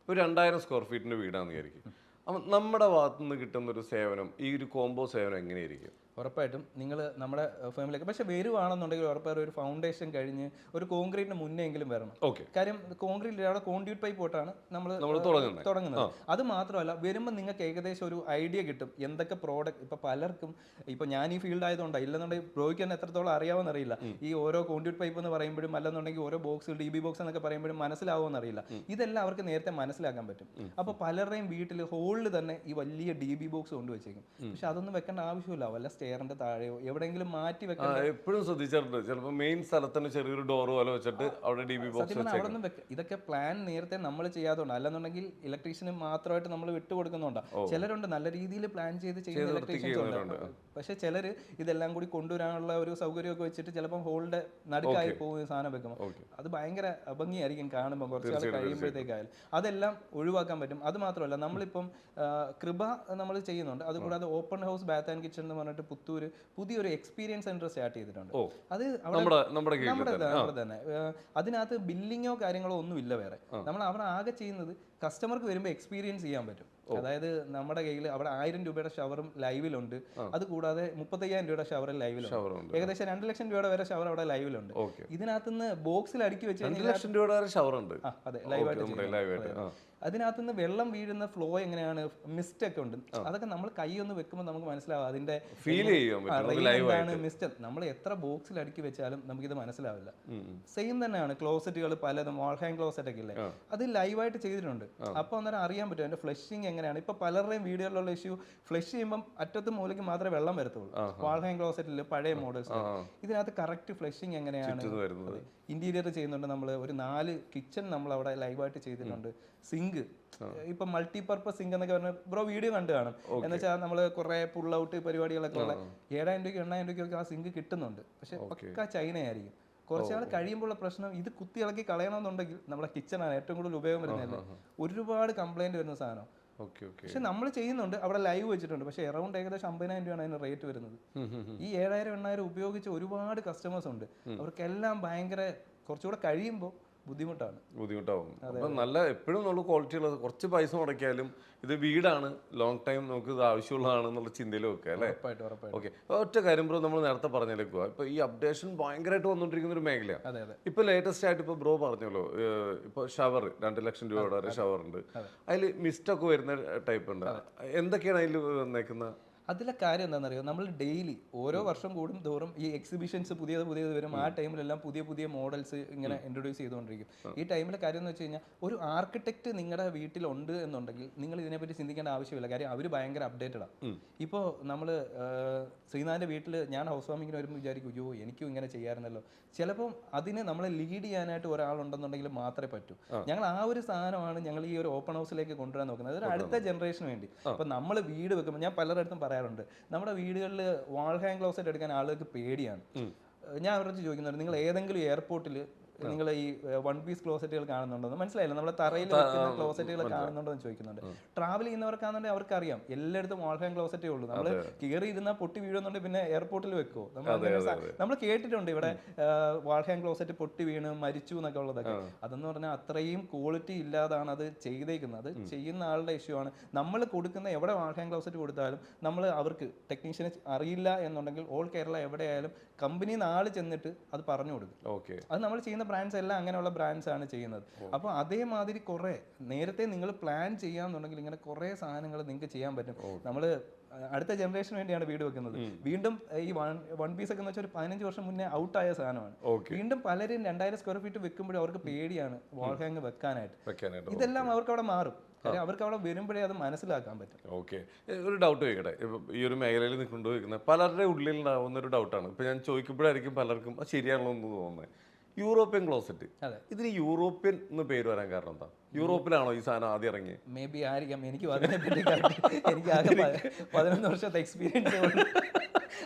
ഒരു 2000 സ്ക്വയർ ഫീറ്റിന്റെ വീടാണെന്ന് വിചാരിക്കും. അപ്പം നമ്മുടെ ഭാഗത്തു നിന്ന് കിട്ടുന്ന ഒരു സേവനം, ഈ ഒരു കോംബോ സേവനം എങ്ങനെയായിരിക്കും? ഉറപ്പായിട്ടും നിങ്ങൾ നമ്മുടെ ഫാമിലിയൊക്കെ പക്ഷെ വരുവാണെന്നുണ്ടെങ്കിൽ ഉറപ്പായിട്ടും ഒരു ഫൗണ്ടേഷൻ കഴിഞ്ഞ് ഒരു കോൺക്രീറ്റിന് മുന്നേ എങ്കിലും വരണം. ഓക്കെ. കാര്യം കോൺക്രീറ്റ് അവിടെ കോൺക്രീറ്റ് പൈപ്പ് പോട്ടാണ് നമ്മൾ തുടങ്ങുന്നത്. അത് മാത്രമല്ല വരുമ്പോൾ നിങ്ങൾക്ക് ഏകദേശം ഒരു ഐഡിയ കിട്ടും എന്തൊക്കെ പ്രോഡക്റ്റ്. ഇപ്പൊ പലർക്കും ഇപ്പൊ ഞാൻ ഈ ഫീൽഡ് ആയതുകൊണ്ടാണ്, ഇല്ലെന്നുണ്ടെങ്കിൽ ബ്രോയ്ക്ക് തന്നെ എത്രത്തോളം അറിയാവുന്ന അറിയില്ല. ഈ ഓരോ കോൺക്രീറ്റ് പൈപ്പ് എന്ന് പറയുമ്പോഴും അല്ലെന്നുണ്ടെങ്കിൽ ഓരോ ബോക്സ് DB ബോക്സ് എന്നൊക്കെ പറയുമ്പോഴും മനസ്സിലാവുമെന്ന് അറിയില്ല. ഇതെല്ലാം അവർക്ക് നേരത്തെ മനസ്സിലാക്കാൻ പറ്റും. അപ്പോൾ പലരുടെയും വീട്ടിൽ ഹോളിൽ തന്നെ ഈ വലിയ DB ബോക്സ് കൊണ്ടുവച്ചേക്കും. പക്ഷെ അതൊന്നും വെക്കേണ്ട ആവശ്യമില്ല. വല്ല സ്റ്റെയറിന്റെ താഴെയോ എവിടെയെങ്കിലും മാറ്റി വെക്കാൻ എപ്പോഴും ശ്രദ്ധിച്ചിട്ടുണ്ട്. ചിലപ്പോൾ മെയിൻ സ്ഥലത്തിന് ചെറിയൊരു ഡോർ പോലെ വെച്ചിട്ട് അവിടെ DB ബോക്സ് അവിടെ ഒന്നും ഇതൊക്കെ പ്ലാൻ നേരത്തെ നമ്മൾ ചെയ്യാത്തതുകൊണ്ട്, അല്ലെന്നുണ്ടെങ്കിൽ ഇലക്ട്രീഷ്യന് മാത്രമായിട്ട് നമ്മൾ വിട്ടുകൊടുക്കുന്നുണ്ടാ. ചിലരുണ്ട് നല്ല രീതിയിൽ പ്ലാൻ ചെയ്ത് ചെയ്യുന്ന ഇലക്ട്രീഷ്യൻസ് ഉണ്ട്. പക്ഷെ ചിലര് ഇതെല്ലാം കൂടി കൊണ്ടുവരാനുള്ള ഒരു സൗകര്യമൊക്കെ വെച്ചിട്ട് ചിലപ്പോൾ ഹോളിന്റെ നടുക്കായി പോകുന്ന സാധനം വെക്കുമ്പോൾ അത് ഭയങ്കര അഭംഗിയായിരിക്കും കാണുമ്പോൾ കുറച്ച് നാൾ കഴിയുമ്പോഴത്തേക്കായാലും. അതെല്ലാം ഒഴിവാക്കാൻ പറ്റും. അത് മാത്രമല്ല നമ്മളിപ്പം കൃപ നമ്മൾ ചെയ്യുന്നുണ്ട്. അതുകൂടാതെ open house Baat and kitchen എന്ന് പറഞ്ഞിട്ട് പുത്തൂര് പുതിയൊരു എക്സ്പീരിയൻസ് സെന്റർ സ്റ്റാർട്ട് ചെയ്തിട്ടുണ്ട്. അത് നമ്മുടെ തന്നെ. അതിനകത്ത് ബില്ലിങ്ങോ കാര്യങ്ങളോ ഒന്നും ഇല്ല വേറെ. നമ്മൾ അവിടെ ആകെ ചെയ്യുന്നത് കസ്റ്റമർക്ക് വരുമ്പോൾ എക്സ്പീരിയൻസ് ചെയ്യാൻ പറ്റും. അതായത് നമ്മുടെ കയ്യിൽ അവിടെ 1000 രൂപയുടെ ഷവറും ലൈവിലുണ്ട്. അത് കൂടാതെ 35,000 രൂപയുടെ ഷവർ ലൈവിലുണ്ട്. ഏകദേശം 2 ലക്ഷം രൂപയുടെ വരെ ഷവർ അവിടെ ലൈവിലുണ്ട്. ഇതിനകത്തുനിന്ന് ബോക്സിൽ അടുക്കി വെച്ച് 2 ലക്ഷം രൂപയുടെ ഷവർ ഉണ്ട്. അതെ, ലൈവായിട്ട്. അതിനകത്തുനിന്ന് വെള്ളം വീഴുന്ന ഫ്ലോ എങ്ങനെയാണ്, മിസ്റ്റ് ഒക്കെ ഉണ്ട്. അതൊക്കെ നമ്മൾ കൈ ഒന്ന് വെക്കുമ്പോൾ നമുക്ക് മനസ്സിലാവും അതിന്റെ മിസ്റ്റ്. നമ്മൾ എത്ര ബോക്സിൽ അടുക്കി വെച്ചാലും നമുക്കിത് മനസ്സിലാവില്ല. സെയിം തന്നെയാണ് ക്ലോസറ്റുകൾ പലതും, വാൾ ഹാങ് ക്ലോസറ്റ് ഒക്കെ ഇല്ലേ, അത് ലൈവായിട്ട് ചെയ്തിട്ടുണ്ട്. അപ്പൊ അന്നേരം അറിയാൻ പറ്റും അതിന്റെ ഫ്ലഷിങ് എങ്ങനെയാണ്. ഇപ്പൊ പലരുടെയും വീടുകളിലുള്ള ഇഷ്യൂ, ഫ്ലഷ് ചെയ്യുമ്പോൾ അറ്റത്ത് മൂലയ്ക്ക് മാത്രമേ വെള്ളം വരത്തുള്ളൂ. വാൾ ഹാങ് ക്ലോസറ്റിൽ പഴയ മോഡൽസ്. ഇതിനകത്ത് കറക്റ്റ് ഫ്ലഷിങ് എങ്ങനെയാണ്. ഇന്റീരിയർ ചെയ്യുന്നുണ്ട് നമ്മൾ. ഒരു 4 കിച്ചൺ നമ്മൾ അവിടെ ലൈവായിട്ട് ചെയ്തിട്ടുണ്ട്. സിങ്ക് ഇപ്പൊ മൾട്ടിപർപ്പസ് സിങ്ക് എന്നൊക്കെ പറഞ്ഞ ബ്രോ വീഡിയോ കണ്ടു കാണും. എന്ന് വെച്ചാൽ നമ്മൾ കുറെ പുൾ ഔട്ട് പരിപാടികളൊക്കെ ഉള്ള 7,000 രൂപയ്ക്ക് 8,000 രൂപയ്ക്ക് ആ സിങ്ക് കിട്ടുന്നുണ്ട്. പക്ഷെ പക്ക ചൈനയായിരിക്കും. കുറച്ചാൾ കഴിയുമ്പോഴുള്ള പ്രശ്നം ഇത് കുത്തി ഇളക്കി കളയണമെന്നുണ്ടെങ്കിൽ നമ്മുടെ കിച്ചണാണ് ഏറ്റവും കൂടുതൽ ഉപയോഗം വരുന്നത്. ഒരുപാട് കംപ്ലൈന്റ് വരുന്ന സാധനം. പക്ഷെ നമ്മൾ ചെയ്യുന്നുണ്ട്, അവിടെ ലൈവ് വെച്ചിട്ടുണ്ട്. പക്ഷെ അറൗണ്ട് ഏകദേശം 50,000 രൂപയാണ് അതിന് റേറ്റ് വരുന്നത്. ഈ 7,000 8,000 ഉപയോഗിച്ച് ഒരുപാട് കസ്റ്റമേഴ്സ് ഉണ്ട്. അവർക്കെല്ലാം ഭയങ്കര കുറച്ചുകൂടെ കഴിയുമ്പോൾ ബുദ്ധിമുട്ടാവും. അപ്പം നല്ല എപ്പോഴും നമ്മൾ ക്വാളിറ്റി ഉള്ളത്. കുറച്ച് പൈസ മുടക്കിയാലും ഇത് വീടാണ്, ലോങ് ടൈം നമുക്ക് ഇത് ആവശ്യമുള്ളതാണെന്നുള്ള ചിന്തയിൽ വെക്കുക അല്ലേ. ഓക്കെ. ഒറ്റ കാര്യം ബ്രോ നമ്മൾ നേരത്തെ പറഞ്ഞേക്കുക, ഇപ്പൊ ഈ അപ്ഡേഷൻ ഭയങ്കരമായിട്ട് വന്നുകൊണ്ടിരിക്കുന്ന ഒരു മേഖലയാണ്. ഇപ്പൊ ലേറ്റസ്റ്റ് ആയിട്ട് ഇപ്പൊ ബ്രോ പറഞ്ഞല്ലോ, ഇപ്പൊ ഷവർ 2 ലക്ഷം രൂപയുടെ വരെ ഷവർ ഉണ്ട്. അതിൽ മിസ്റ്റൊക്കെ വരുന്ന ടൈപ്പ് ഉണ്ട്. എന്തൊക്കെയാണ് അതിൽ വന്നേക്കുന്ന? അതിലെ കാര്യം എന്താണെന്നറിയോ, നമ്മൾ ഡെയിലി ഓരോ വർഷം കൂടും തോറും ഈ എക്സിബിഷൻസ് പുതിയത് വരും. ആ ടൈമിലെല്ലാം പുതിയ മോഡൽസ് ഇങ്ങനെ ഇൻട്രൊഡ്യൂസ് ചെയ്തുകൊണ്ടിരിക്കും. ഈ ടൈമിലെ കാര്യം എന്ന് വെച്ച് കഴിഞ്ഞാൽ ഒരു ആർക്കിടെക്ട് നിങ്ങളുടെ വീട്ടിലുണ്ട് എന്നുണ്ടെങ്കിൽ നിങ്ങൾ ഇതിനെപ്പറ്റി ചിന്തിക്കേണ്ട ആവശ്യമില്ല. കാര്യം അവർ ഭയങ്കര അപ്ഡേറ്റഡാണ്. ഇപ്പോൾ നമ്മൾ ശ്രീനാഥിൻ്റെ വീട്ടിൽ ഞാൻ ഹൗസ് വാമിങ്ങിന് വരുമ്പോൾ വിചാരിക്കും, അയ്യോ എനിക്കും ഇങ്ങനെ ചെയ്യാറുണ്ടല്ലോ. ചിലപ്പം അതിന് നമ്മളെ ലീഡ് ചെയ്യാനായിട്ട് ഒരാളുണ്ടെന്നുണ്ടെങ്കിൽ മാത്രമേ പറ്റൂ. ഞങ്ങൾ ആ ഒരു സാധനമാണ് ഞങ്ങൾ ഈ ഒരു ഓപ്പൺ ഹൗസിലേക്ക് കൊണ്ടുവരാൻ നോക്കുന്നത്. അതൊരു അടുത്ത ജനറേഷന് വേണ്ടി. അപ്പം നമ്മൾ വീട് വെക്കുമ്പോൾ ഞാൻ പലയിടത്തും പറയാറുണ്ട്, നമ്മുടെ വീടുകളിൽ വാൾ ഹാങ് ക്ലോസറ്റ് എടുക്കാൻ ആളുകൾക്ക് പേടിയാണ്. ഞാൻ അവരുടെ ചോദിക്കുന്നുണ്ട്, നിങ്ങൾ ഏതെങ്കിലും എയർപോർട്ടിൽ നിങ്ങൾ ഈ 1 പീസ് ക്ലോസറ്റുകൾ കാണുന്നുണ്ടോ? മനസ്സിലായില്ല, നമ്മളെ തറയിൽ വെക്കുന്ന ക്ലോസറ്റുകൾ കാണുന്നുണ്ടോ എന്ന് ചോദിക്കുന്നുണ്ട്. ട്രാവൽ ചെയ്യുന്നവർക്കാണെന്നുണ്ടെങ്കിൽ അവർക്കറിയാം എല്ലായിടത്തും വാൾ ഹാങ് ക്ലോസറ്റേ ഉള്ളൂ. നമ്മൾ കയറി ഇരുന്നാൽ പൊട്ടി വീഴുന്നുണ്ട്, പിന്നെ എയർപോർട്ടിൽ വെക്കുമോ? നമ്മൾ കേട്ടിട്ടുണ്ട് ഇവിടെ വാൾ ഹാങ് ക്ലോസറ്റ് പൊട്ടി വീണ് മരിച്ചു എന്നൊക്കെ ഉള്ളതൊക്കെ. അതെന്ന് പറഞ്ഞാൽ അത്രയും ക്വാളിറ്റി ഇല്ലാതാണ് അത് ചെയ്തേക്കുന്നത്. അത് ചെയ്യുന്ന ആളുടെ ഇഷ്യൂ ആണ്. നമ്മൾ കൊടുക്കുന്ന എവിടെ വാൾ ഹാങ് ക്ലോസറ്റ് കൊടുത്താലും നമ്മൾ അവർക്ക് ടെക്നീഷ്യന് അറിയില്ല എന്നുണ്ടെങ്കിൽ ഓൾ കേരള എവിടെയായാലും കമ്പനിയിൽ നിന്ന് ആള് ചെന്നിട്ട് അത് പറഞ്ഞു കൊടുക്കും. അത് നമ്മൾ ചെയ്യുന്ന ബ്രാൻഡ്സ് എല്ലാം അങ്ങനെയുള്ള ബ്രാൻഡ്സ് ആണ് ചെയ്യുന്നത്. അപ്പോൾ അതേമാതിരി കുറെ നേരത്തെ നിങ്ങൾ പ്ലാൻ ചെയ്യാന്നുണ്ടെങ്കിൽ ഇങ്ങനെ കുറെ സാധനങ്ങൾ നിങ്ങൾക്ക് ചെയ്യാൻ പറ്റും. നമ്മൾ അടുത്ത ജനറേഷന് വേണ്ടിയാണ് വീട് വെക്കുന്നത്. വീണ്ടും ഈ 1 പീസ് ഒക്കെ എന്ന് വെച്ചാൽ ഒരു 15 വർഷം മുന്നേ ഔട്ടായ സാധനമാണ്. വീണ്ടും പലരും 2000 സ്ക്വയർ ഫീറ്റ് വെക്കുമ്പോഴും അവർക്ക് പേടിയാണ് വാൾ ഹാങ് വെക്കാനായിട്ട്. ഇതെല്ലാം അവർക്ക് അവിടെ മാറും. അവർക്ക് അവിടെ വരുമ്പോഴേ അത് മനസ്സിലാക്കാൻ പറ്റും. ഓക്കെ. ഒരു ഡൗട്ട് ചോദിക്കട്ടെ, ഈ ഒരു മേഖലയിൽ കൊണ്ടുപോയിരിക്കുന്നത് പലരുടെ ഉള്ളിൽ ഉണ്ടാവുന്ന ഒരു ഡൗട്ടാണ്. ഇപ്പൊ ഞാൻ ചോദിക്കുമ്പോഴായിരിക്കും പലർക്കും അത് ശരിയാണല്ലോ എന്ന് തോന്നുന്നത്. യൂറോപ്യൻ ക്ലോസറ്റ്, ഇതിന് യൂറോപ്യൻ എന്ന് പേര് വരാൻ കാരണം എന്താ? യൂറോപ്പിലാണോ ഈ സാധനം ആദ്യം ഇറങ്ങിയത്? മേ ബി ആയിരിക്കാം. എനിക്ക് എനിക്ക് ആകെ 11 വർഷത്തെ എക്സ്പീരിയൻസ്.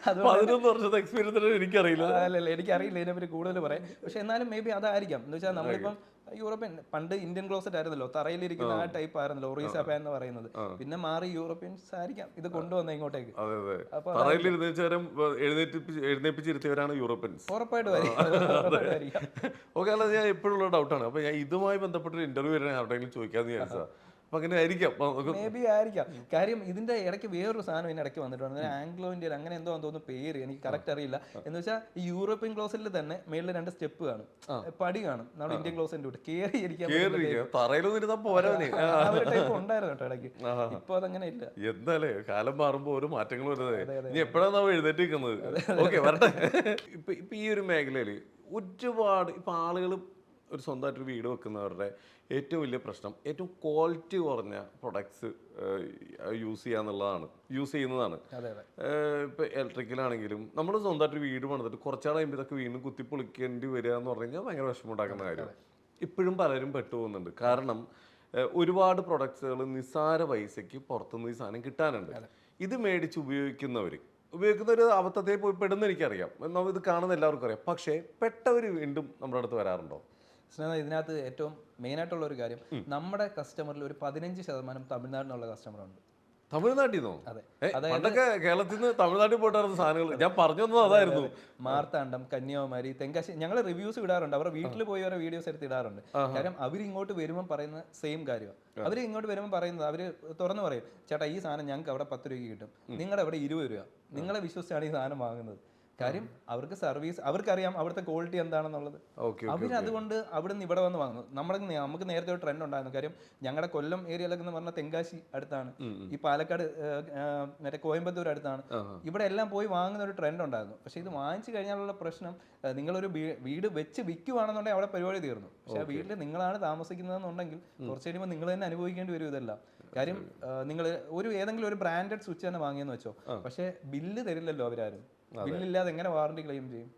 11 വർഷത്തെ എക്സ്പീരിയൻസ് എനിക്കറിയില്ല. അല്ലല്ല, എനിക്കറിയില്ല ഇതിനെപ്പറ്റി കൂടുതൽ പറയാം. പക്ഷെ എന്നാലും മേ ബി അതായിരിക്കാം. എന്ന് വെച്ചാൽ നമ്മളിപ്പം യൂറോപ്യൻ പണ്ട് ഇന്ത്യൻ ക്ലോസറ്റ് ആയിരുന്നല്ലോ, തറയിലിരിക്കുന്ന ആ ടൈപ്പ് ആയിരുന്നല്ലോ ഒറീസ പാൻ എന്ന് പറയുന്നത്. പിന്നെ മാറി യൂറോപ്യൻസ് ആയിരിക്കാം ഇത് കൊണ്ടുവന്ന ഇങ്ങോട്ടേക്ക്. എഴുന്നേപ്പിച്ചിരുത്തിയവരാണ് യൂറോപ്യൻസ്. ഉറപ്പായിട്ടും. ഓക്കെ. അല്ല, ഞാൻ എപ്പോഴുള്ള ഡൗട്ടാണ്. അപ്പൊ ഞാൻ ഇതുമായി ബന്ധപ്പെട്ടൊരു ഇന്റർവ്യൂ വരാൻ ആരുടെയെങ്കിലും ചോദിക്കാന്ന് വിചാരിച്ചാ. അപ്പൊ അങ്ങനെ ആയിരിക്കാം. അപ്പൊ നമുക്ക് മേ ബി ആയിരിക്കാം. കാര്യം ഇതിന്റെ ഇടയ്ക്ക് വേറൊരു സാധനം ഇതിന്റെ ഇടയ്ക്ക് വന്നിട്ടുണ്ട്, ആംഗ്ലോ ഇന്ത്യൻ അങ്ങനെ എന്തോ തോന്നുന്നു പേര്, എനിക്ക് കറക്റ്റ് അറിയില്ല. എന്ന് വെച്ചാൽ ഈ യൂറോപ്യൻ ക്ലോസറ്റിൽ തന്നെ മേളിൽ 2 സ്റ്റെപ്പ് കാണും, പടി കാണും, നമ്മുടെ ഇന്ത്യൻ ക്ലോസറ്റിന്റെ കൂടെ കയറി ഇരിക്കാൻ തറയിലൊന്നും ഇരുന്നാ പോരാനെ. ടൈപ്പ് ഉണ്ടായിരുന്നു കേട്ടോ ഇടയ്ക്ക്. ഇപ്പൊ അതങ്ങനെ ഇല്ല. എന്താലേ കാലം മാറുമ്പോ ഓരോ മാറ്റങ്ങൾ വരുന്നത്. ഇനി എപ്പോഴാണ് നമ്മൾ എഴുന്നേറ്റിരിക്കുന്നത്? ഓക്കെ, വരട്ടെ. ഇപ്പൊ ഈ ഒരു മേഖലയില് ഒരുപാട് ഇപ്പൊ ആളുകൾ ഒരു സ്വന്തമായിട്ടൊരു വീട് വെക്കുന്നവരുടെ ഏറ്റവും വലിയ പ്രശ്നം ഏറ്റവും ക്വാളിറ്റി കുറഞ്ഞ പ്രൊഡക്ട്സ് യൂസ് ചെയ്യുന്നതാണ്. ഇപ്പൊ ഇലക്ട്രിക്കലാണെങ്കിലും നമ്മൾ സ്വന്തമായിട്ടൊരു വീട് പണിതിട്ട് കുറച്ചാൾ കഴിയുമ്പോൾ ഇതൊക്കെ വീണ്ടും കുത്തിപ്പൊളിക്കേണ്ടി വരിക എന്ന് പറഞ്ഞു കഴിഞ്ഞാൽ ഭയങ്കര വിഷമമുണ്ടാക്കുന്ന കാര്യം. ഇപ്പോഴും പലരും പെട്ടുപോകുന്നുണ്ട്. കാരണം ഒരുപാട് പ്രൊഡക്ട്സുകൾ നിസ്സാര പൈസയ്ക്ക് പുറത്തുനിന്ന് ഈ സാധനം കിട്ടാനുണ്ട്. ഇത് മേടിച്ച് ഉപയോഗിക്കുന്നവർ അബദ്ധത്തിൽ പോയി പെടുന്ന എനിക്കറിയാം, നമ്മൾ ഇത് കാണുന്ന എല്ലാവർക്കും അറിയാം. പക്ഷേ പെട്ടവർ വീണ്ടും നമ്മുടെ അടുത്ത് വരാറുണ്ടോ? ഇതിനകത്ത് ഏറ്റവും മെയിനായിട്ടുള്ള ഒരു കാര്യം, നമ്മുടെ കസ്റ്റമറിൽ ഒരു 15% തമിഴ്നാട്ടിൽ നിന്നുള്ള കസ്റ്റമറുണ്ട്. തമിഴ്നാട്ടിൽ നിന്നോ? അതെ, പണ്ടൊക്കെ കേരളത്തിൽ നിന്ന് തമിഴ്നാട്ടിൽ പോയിട്ടായിരുന്നു സാധനങ്ങൾ. ഞാൻ പറഞ്ഞു തന്നത് അതായിരുന്നു. മാർത്താണ്ഡം, കന്യാകുമാരി, തെങ്കാശി, ഞങ്ങൾ റിവ്യൂസ് ഇടാറുണ്ട്. അവരുടെ വീട്ടിൽ പോയി ഓരോ വീഡിയോസ് എടുത്ത് ഇടാറുണ്ട്. കാരണം അവർ ഇങ്ങോട്ട് വരുമ്പോൾ പറയുന്ന സെയിം കാര്യമാണ്. അവർ ഇങ്ങോട്ട് വരുമ്പോൾ പറയുന്നത്, അവർ തുറന്നു പറയും, ചേട്ടാ ഈ സാധനം ഞങ്ങൾക്ക് അവിടെ 10 രൂപയ്ക്ക് കിട്ടും, നിങ്ങളുടെ അവിടെ 20 രൂപ. നിങ്ങളെ വിശ്വസിച്ചാണ് ഈ സാധനം വാങ്ങുന്നത്. കാര്യം അവർക്ക് സർവീസ്, അവർക്കറിയാം അവിടുത്തെ ക്വാളിറ്റി എന്താണെന്നുള്ളത്. അവരതുകൊണ്ട് അവിടെ നിന്ന് ഇവിടെ വന്ന് വാങ്ങുന്നു. നമുക്ക് നേരത്തെ ഒരു ട്രെൻഡ് ഉണ്ടായിരുന്നു. കാര്യം ഞങ്ങളുടെ കൊല്ലം ഏരിയയിലൊക്കെ എന്ന് പറഞ്ഞാൽ തെങ്കാശി അടുത്താണ്, ഈ പാലക്കാട് മറ്റേ കോയമ്പത്തൂർ അടുത്താണ്. ഇവിടെ എല്ലാം പോയി വാങ്ങുന്ന ഒരു ട്രെൻഡ് ഉണ്ടായിരുന്നു. പക്ഷെ ഇത് വാങ്ങിച്ചു കഴിഞ്ഞാലുള്ള പ്രശ്നം, നിങ്ങളൊരു വീട് വെച്ച് വിൽക്കുവാണെന്നുണ്ടെങ്കിൽ അവിടെ പരിപാടി തീർന്നു. പക്ഷെ ആ വീട്ടിൽ നിങ്ങളാണ് താമസിക്കുന്നതെന്നുണ്ടെങ്കിൽ കുറച്ച് കഴിയുമ്പോൾ നിങ്ങൾ തന്നെ അനുഭവിക്കേണ്ടി വരും ഇതെല്ലാം. കാര്യം നിങ്ങൾ ഏതെങ്കിലും ഒരു ബ്രാൻഡഡ് സ്വിച്ച് തന്നെ വാങ്ങിയെന്ന് വെച്ചോ, പക്ഷെ ബില്ല് തരില്ലല്ലോ അവരാരും. ബില്ലില്ലാതെ എങ്ങനെ വാറണ്ടി ക്ലെയിം ചെയ്യും?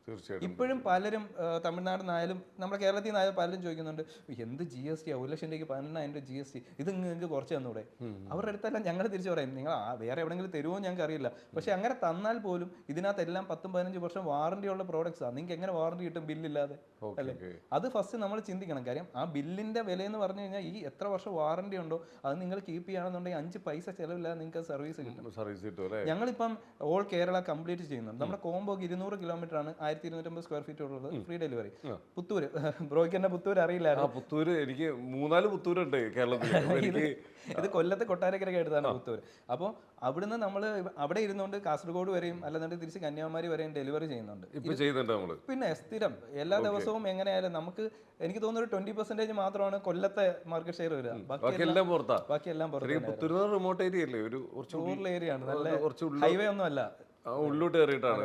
തീർച്ചയായിട്ടും. ഇപ്പോഴും പലരും തമിഴ്നാട്ടിൽ നിന്നായാലും നമ്മുടെ കേരളത്തിൽ നിന്നായാലും പലരും ചോദിക്കുന്നുണ്ട്, എന്ത് GST, 1 ലക്ഷം രൂപയ്ക്ക് 12,000 GST, ഇത് നിങ്ങൾക്ക് കുറച്ച് തന്നൂടെ? അവരുടെ അടുത്തെല്ലാം ഞങ്ങൾ തിരിച്ചു പറയും, നിങ്ങൾ വേറെ എവിടെയെങ്കിലും തരുമോ ഞങ്ങൾക്ക് അറിയില്ല. പക്ഷെ അങ്ങനെ തന്നാൽ പോലും ഇതിനകത്തെല്ലാം 10-15 വർഷം വാറണ്ടി ഉള്ള പ്രോഡക്ട്സാണ്. നിങ്ങൾക്ക് എങ്ങനെ വാറണ്ടി കിട്ടും ബില്ലില്ലാതെ? അല്ലേ? അത് ഫസ്റ്റ് നമ്മൾ ചിന്തിക്കണം. കാര്യം ആ ബില്ലിന്റെ വില എന്ന് പറഞ്ഞു കഴിഞ്ഞാൽ ഈ എത്ര വർഷം വാറണ്ടി ഉണ്ടോ അത് നിങ്ങൾ കീപ്പ് ചെയ്യുകയാണെന്നുണ്ടെങ്കിൽ 5 പൈസ ചിലവില്ലാതെ നിങ്ങൾക്ക് സർവീസ് കിട്ടും. ഞങ്ങളിപ്പം ഓൾ കേരള കംപ്ലീറ്റ് ചെയ്യുന്നുണ്ട്. നമ്മുടെ കോംബോക്ക് 200 കിലോമീറ്റർ ആണ്, 1250 സ്ക്വയർ ഫീറ്റ് ഉള്ളത്, ഫ്രീ ഡെലിവറി. പുത്തൂര്, ബ്രോയ്ക്ക് തന്നെ പുത്തൂര് അറിയില്ലായിരുന്നു. പുത്തൂര് എനിക്ക് 3-4 പുത്തൂരുണ്ട് കേരളത്തിൽ. ഇത് കൊല്ലത്ത് കൊട്ടാരക്കരയ്ക്ക് അടുത്താണ് പുത്തൂര്. അപ്പോൾ അവിടുന്ന് നമ്മൾ അവിടെ ഇരുന്നുകൊണ്ട് കാസർഗോഡ് വരെയും അല്ലാതെ തിരിച്ച് കന്യാകുമാരി വരെയും ഡെലിവറി ചെയ്യുന്നുണ്ട്. പിന്നെ സ്ഥിരം എല്ലാ ദിവസവും എങ്ങനെയായാലും നമുക്ക്, എനിക്ക് തോന്നുന്നു 20% മാത്രമാണ് കൊല്ലത്തെ മാർക്കറ്റ് ഷെയർ വരിക. ബാക്കിയെല്ലാം പുറത്ത്. റിമോട്ട് ഏരിയ അല്ലേ, ഒരു റൂറൽ ഏരിയ ആണ്, നല്ല ഹൈവേ ഒന്നും അല്ല, ഉള്ളോട്ട് കയറിയിട്ടാണ്.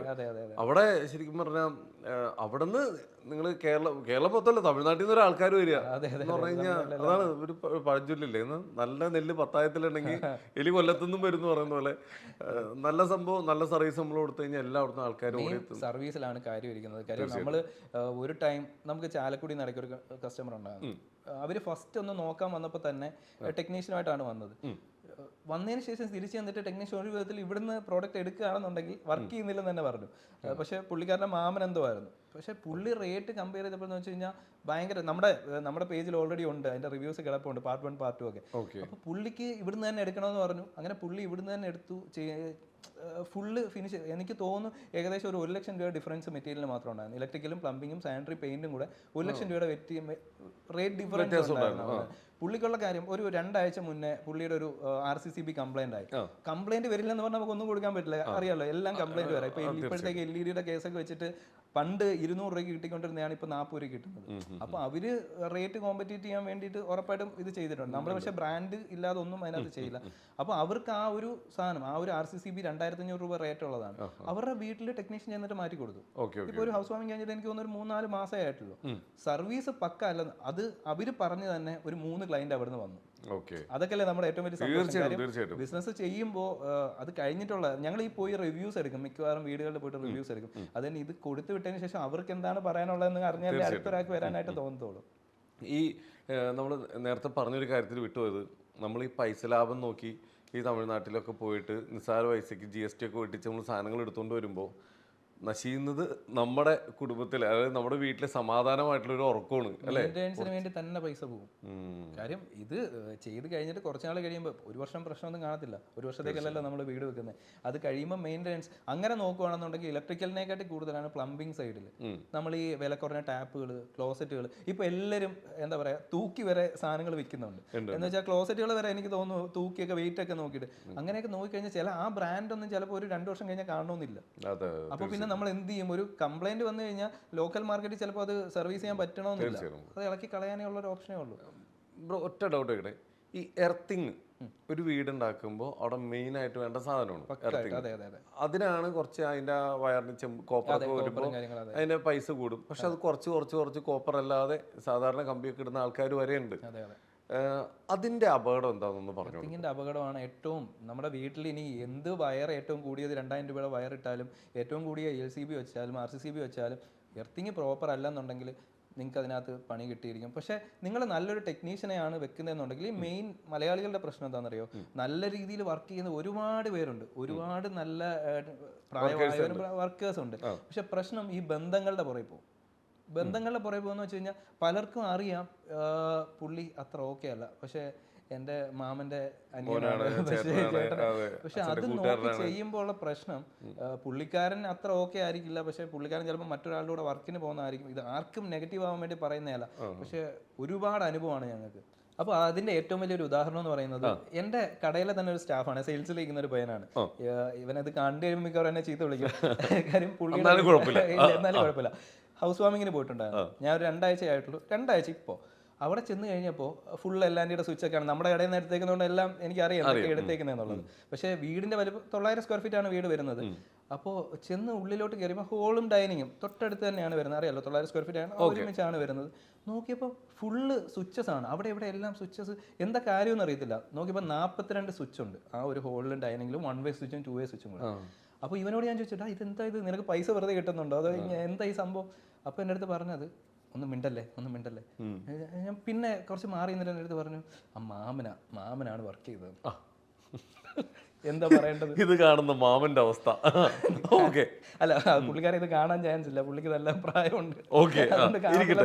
അവിടെ ശരിക്കും പറഞ്ഞാൽ അവിടെ നിന്ന് നിങ്ങൾ കേരളം മൊത്തമല്ല, തമിഴ്നാട്ടിൽ നിന്ന് ഒരാൾക്കാർ വരിക എന്ന് പറഞ്ഞു കഴിഞ്ഞാൽ അതാണ് ഒരു പഴഞ്ചൊല്ലില്ലേ, നല്ല നെല്ല് പത്തായത്തിലുണ്ടെങ്കിൽ എലി കൊല്ലത്തുനിന്നും വരും എന്ന് പറയുന്ന പോലെ. നല്ല സംഭവം, നല്ല സർവീസ് നമ്മൾ കൊടുത്തു കഴിഞ്ഞാൽ എല്ലായിടത്തും ആൾക്കാരും സർവീസിലാണ് കാര്യം ഇരിക്കുന്നത്. കാര്യം നമ്മൾ ഒരു ടൈം നമുക്ക് ചാലക്കുടി നടക്കിയ ഒരു കസ്റ്റമർ ഉണ്ടായിരുന്നു. അവര് ഫസ്റ്റ് ഒന്ന് നോക്കാൻ വന്നപ്പോൾ തന്നെ ടെക്നീഷ്യനുമായിട്ടാണ് വന്നത്. വന്നതിന് ശേഷം തിരിച്ചു വന്നിട്ട് ടെക്നീഷ്യൻ ഒരു വിധത്തിൽ ഇവിടുന്ന് പ്രോഡക്റ്റ് എടുക്കുകയാണെന്നുണ്ടെങ്കിൽ വർക്ക് ചെയ്യുന്നില്ലെന്ന് തന്നെ പറഞ്ഞു. പക്ഷെ പുള്ളിക്കാരൻ്റെ മാമൻ എന്തോ ആയിരുന്നു. പക്ഷെ പുള്ളി റേറ്റ് കമ്പയർ ചെയ്തപ്പോൾ എന്ന് വെച്ച് കഴിഞ്ഞാൽ ഭയങ്കര, നമ്മുടെ പേജിൽ ഓൾറെഡി ഉണ്ട്, അതിന്റെ റിവ്യൂസ് കിടപ്പുണ്ട്, പാർട്ട് 1 പാർട്ട് 2 ഒക്കെ. അപ്പോൾ പുള്ളിക്ക് ഇവിടുന്ന് തന്നെ എടുക്കണമെന്ന് പറഞ്ഞു. അങ്ങനെ പുള്ളി ഇവിടുന്ന് തന്നെ എടുത്തു, ഫുള്ള് ഫിനിഷ്. എനിക്ക് തോന്നുന്നു ഏകദേശം ഒരു 1 ലക്ഷം രൂപ ഡിഫറൻസ് മെറ്റീരിയലിന് മാത്രം ഉണ്ടായിരുന്നു. ഇലക്ട്രിക്കലും പ്ലംബിങ്ങും സാനിറ്ററി പെയിന്റും കൂടെ 1 ലക്ഷം രൂപയുടെ റേറ്റ് ഡിഫറൻസ് ഉണ്ടായിരുന്നു. പുള്ളിക്കുള്ള കാര്യം, ഒരു 2 ആഴ്ച മുന്നേ പുള്ളിയുടെ ഒരു RCCB കംപ്ലൈന്റ് ആയി. കംപ്ലൈന്റ് വരില്ലെന്ന് പറഞ്ഞാൽ നമുക്ക് ഒന്നും കൊടുക്കാൻ പറ്റില്ല, അറിയാലോ, എല്ലാം കംപ്ലൈന്റ് വരാം. ഇപ്പൊ ഇപ്പോഴത്തേക്ക് LED കേസൊക്കെ വെച്ചിട്ട് പണ്ട് 200 രൂപയ്ക്ക് കിട്ടിക്കൊണ്ടിരുന്നതാണ് ഇപ്പൊ 40 രൂപ കിട്ടുന്നത്. അപ്പൊ അവര് റേറ്റ് കോമ്പറ്റീറ്റ് ചെയ്യാൻ വേണ്ടിയിട്ട് ഉറപ്പായിട്ടും ഇത് ചെയ്തിട്ടുണ്ട്. നമ്മൾ പക്ഷേ ബ്രാൻഡ് ഇല്ലാതെ ഒന്നും അതിനകത്ത് ചെയ്യില്ല. അപ്പൊ അവർക്ക് ആ ഒരു സാധനം, ആ ഒരു RCCB 2500 രൂപ റേറ്റ് ഉള്ളതാണ്. അവരുടെ വീട്ടിൽ ടെക്നീഷ്യൻ ചെന്നിട്ട് മാറ്റി കൊടുത്തു. ഇപ്പൊ ഒരു ഹൗസ് വാമിംഗ് കഴിഞ്ഞിട്ട് എനിക്ക് തോന്നുന്നു ഒരു 3-4 മാസമേ ആയിട്ടുള്ളൂ. സർവീസ് പക്ക അല്ല. അത് അവര് പറഞ്ഞു തന്നെ ഒരു 3 ക്ലയന്റ് അവിടുന്ന് വന്നു. അതൊക്കെയല്ലേ നമ്മുടെ ഏറ്റവും വലിയ സന്തോഷം. ബിസിനസ് ചെയ്യുമ്പോൾ അത് കഴിഞ്ഞിട്ടുള്ള, ഞങ്ങൾ ഈ പോയി റിവ്യൂസ് എടുക്കും, മിക്കവാറും വീടുകളിൽ പോയിട്ട് റിവ്യൂസ് എടുക്കും. അതിന് ഇത് കൊടുത്തു വിട്ടതിന് ശേഷം അവർക്ക് എന്താണ് പറയാനുള്ളതെന്ന് അറിഞ്ഞാലേ അടുത്തൊരാൾക്ക് വരാനായിട്ട് തോന്നത്തുള്ളൂ. ഈ നമ്മൾ നേരത്തെ പറഞ്ഞൊരു കാര്യത്തിൽ വിട്ടുപോയത്, നമ്മൾ ഈ പൈസ ലാഭം നോക്കി ഈ തമിഴ്നാട്ടിലൊക്കെ പോയിട്ട് നിസ്സാര പൈസയ്ക്ക് GST ഒക്കെ വെട്ടിച്ച് നമ്മൾ സാധനങ്ങൾ എടുത്തുകൊണ്ട് വരുമ്പോൾ നശിക്കുന്നത് നമ്മുടെ കുടുംബത്തിൽ, അതായത് നമ്മുടെ വീട്ടിലെ സമാധാനമായിട്ടുള്ള ഒരു ഉറക്കമാണ് അല്ലേ? മെയിൻ്റെനൻസിന് വേണ്ടി തന്നെ പൈസ പോകും. കാര്യം ഇത് ചെയ്ത് കഴിഞ്ഞിട്ട് കുറച്ച് നാൾ കഴിയുമ്പോൾ, ഒരു വർഷം പ്രശ്നമൊന്നും കാണത്തില്ല, ഒരു വർഷത്തേക്കല്ലല്ലോ നമ്മൾ വീട് വെക്കുന്നത്. അത് കഴിയുമ്പോൾ മെയിൻ്റെനൻസ് അങ്ങനെ നോക്കുകയാണെന്നുണ്ടെങ്കിൽ ഇലക്ട്രിക്കലിനെക്കാട്ടി കൂടുതലാണ് പ്ലംബിംഗ് സൈഡിൽ. നമ്മൾ ഈ വില കുറഞ്ഞ ടാപ്പുകൾ, ക്ലോസറ്റുകൾ, ഇപ്പോൾ എല്ലാവരും എന്താ പറയുക തൂക്കി വരെ സാധനങ്ങൾ വിൽക്കുന്നുണ്ട്. എന്ന് വെച്ചാൽ ക്ലോസറ്റുകൾ വരെ എനിക്ക് തോന്നുന്നു തൂക്കിയൊക്കെ വെയിറ്റ് ഒക്കെ നോക്കിയിട്ട് അങ്ങനെയൊക്കെ നോക്കിക്കഴിഞ്ഞാൽ ചില ആ ബ്രാൻഡൊന്നും ചിലപ്പോൾ ഒരു 2 വർഷം കഴിഞ്ഞാൽ കാണണമെന്നില്ല. അപ്പോൾ പിന്നെ നമ്മൾ എന്ത് ചെയ്യും? ഒരു കംപ്ലൈന്റ് വന്നു കഴിഞ്ഞാൽ ലോക്കൽ മാർക്കറ്റിൽ ചിലപ്പോൾ അത് സർവീസ് ചെയ്യാൻ പറ്റണമെന്നില്ല, അത് ഇളക്കി കളയാനുള്ള ഒരു ഓപ്ഷനേ ഉള്ളൂ. ബ്രോ, ഒറ്റ ഡൗട്ട് ഇവിടെ, ഈ എർത്തിങ് ഒരു വീടുണ്ടാക്കുമ്പോൾ അവിടെ മെയിൻ ആയിട്ട് വേണ്ട സാധനമാണ് എർത്തിങ്. അതെ അതെ അതെ, അതിനാണ് കുറച്ച് അതിന്റെ വയറിന് കോപ്പറൊക്കെ വരുമ്പോൾ അതിന്റെ പൈസ കൂടും. പക്ഷെ അത് കുറച്ച് കോപ്പർ അല്ലാതെ സാധാരണ കമ്പിയൊക്കെ ഇടുന്ന ആൾക്കാർ വരെ ഉണ്ട്. അതെ അതെ. അതിന്റെ അപകടം എന്താണെന്ന് പറഞ്ഞു. എർത്തിങ്ങിന്റെ അപകടമാണ് ഏറ്റവും. നമ്മുടെ വീട്ടിൽ ഇനി എന്ത് വയർ ഏറ്റവും കൂടിയത് 2000 രൂപയുടെ വയർ ഇട്ടാലും, ഏറ്റവും കൂടിയ LCB വെച്ചാലും RCCB വെച്ചാലും, എർത്തിങ് പ്രോപ്പർ അല്ലെന്നുണ്ടെങ്കിൽ നിങ്ങൾക്ക് അതിനകത്ത് പണി കിട്ടിയിരിക്കും. പക്ഷേ നിങ്ങൾ നല്ലൊരു ടെക്നീഷ്യനെയാണ് വെക്കുന്നതെന്നുണ്ടെങ്കിൽ, ഈ മെയിൻ മലയാളികളുടെ പ്രശ്നം എന്താണെന്നറിയോ, നല്ല രീതിയിൽ വർക്ക് ചെയ്യുന്ന ഒരുപാട് പേരുണ്ട്, ഒരുപാട് നല്ല പ്രായമായ വർക്കേഴ്സ് ഉണ്ട്. പക്ഷെ പ്രശ്നം ഈ ബന്ധങ്ങളുടെ പുറകെ പോകും. ബന്ധങ്ങളുടെ പുറകെ പോകുന്ന വെച്ച് കഴിഞ്ഞാൽ പലർക്കും അറിയാം പുള്ളി അത്ര ഓക്കെ അല്ല, പക്ഷെ എൻ്റെ മാമൻ്റെ അനിയനാണ്, പക്ഷെ അത് നോക്കി ചെയ്യുമ്പോൾ ഉള്ള പ്രശ്നം, പുള്ളിക്കാരൻ അത്ര ഓക്കെ ആയിരിക്കില്ല, പക്ഷെ പുള്ളിക്കാരൻ ചിലപ്പോൾ മറ്റൊരാളുടെ കൂടെ വർക്കിന് പോകുന്നതായിരിക്കും. ഇത് ആർക്കും നെഗറ്റീവ് ആവാൻ വേണ്ടി പറയുന്നതല്ല, പക്ഷെ ഒരുപാട് അനുഭവമാണ് ഞങ്ങൾക്ക്. അപ്പോൾ അതിന്റെ ഏറ്റവും വലിയൊരു ഉദാഹരണം എന്ന് പറയുന്നത്, എൻ്റെ കടയിലെ തന്നെ ഒരു സ്റ്റാഫാണ്, സെയിൽസിൽ ഇരിക്കുന്ന ഒരു പയ്യനാണ്. ഇവനത് കണ്ടു കഴിയുമ്പോൾ മിക്കവാറും എന്നെ ചീത്ത വിളിക്കും. കാര്യം പുള്ളി എന്നാലും കുഴപ്പമില്ല. ഹൗസ് വാമിങ്ങിന് പോയിട്ടുണ്ടായിരുന്നു ഞാൻ, ഒരു 2 ആഴ്ച ആയിട്ടുള്ളൂ. 2 ആഴ്ച. ഇപ്പോൾ അവിടെ ചെന്ന് കഴിഞ്ഞപ്പോൾ ഫുൾ എല്ലാൻ്റെ സ്വിച്ചൊക്കെയാണ് നമ്മുടെ കടയിൽ നിന്ന് എടുത്തേക്കുന്നതുകൊണ്ട് എല്ലാം എനിക്കറിയാം എന്തൊക്കെ എടുത്തേക്കുന്നതെന്നുള്ളത്. പക്ഷേ വീടിൻ്റെ വലുപ്പം 900 സ്ക്വയർ ഫീറ്റ് ആണ് വീട് വരുന്നത്. അപ്പോൾ ചെന്ന് ഉള്ളിലോട്ട് കയറിയപ്പോൾ ഹോളും ഡൈനിങ്ങും തൊട്ടടുത്ത് തന്നെയാണ് വരുന്നത്. അറിയാലോ, 900 സ്ക്വയർ ഫീറ്റ് ആണ്, ഒരുമിച്ചാണ് വരുന്നത്. നോക്കിയപ്പോൾ ഫുള്ള് സ്വിച്ചസ് ആണ് അവിടെ ഇവിടെ എല്ലാം സ്വിച്ചസ്. എന്താ കാര്യമെന്ന് അറിയത്തില്ല. നോക്കിയപ്പോൾ 42 സ്വിച്ച് ഉണ്ട് ആ ഒരു ഹോളിലും ഡൈനിങ്ങിലും, 1 വേ സ്വിച്ചും 2 വേ സ്വിച്ചും കൂടെ. അപ്പോൾ ഇവനോട് ഞാൻ ചോദിച്ചിട്ടാ, ഇതെന്താ ഇത്, നിനക്ക് പൈസ വെറുതെ കിട്ടുന്നുണ്ടോ, അതോ എന്താ ഈ സംഭവം? അപ്പോൾ എൻ്റെ അടുത്ത് പറഞ്ഞത്, ഒന്നും മിണ്ടല്ലേ. ഞാൻ പിന്നെ കുറച്ച് മാറി നിന്നിട്ട് എൻ്റെ അടുത്ത് പറഞ്ഞു, ആ മാമനാണ് വർക്ക് ചെയ്തത്. എന്താ പറയേണ്ടത്? ഇത് കാണുന്ന മാമന്റെ അവസ്ഥ. അല്ല, പുള്ളിക്കാരെ ഇത് കാണാൻ ചാൻസ് ഇല്ല, പുള്ളിക്ക് നല്ല പ്രായമുണ്ട്.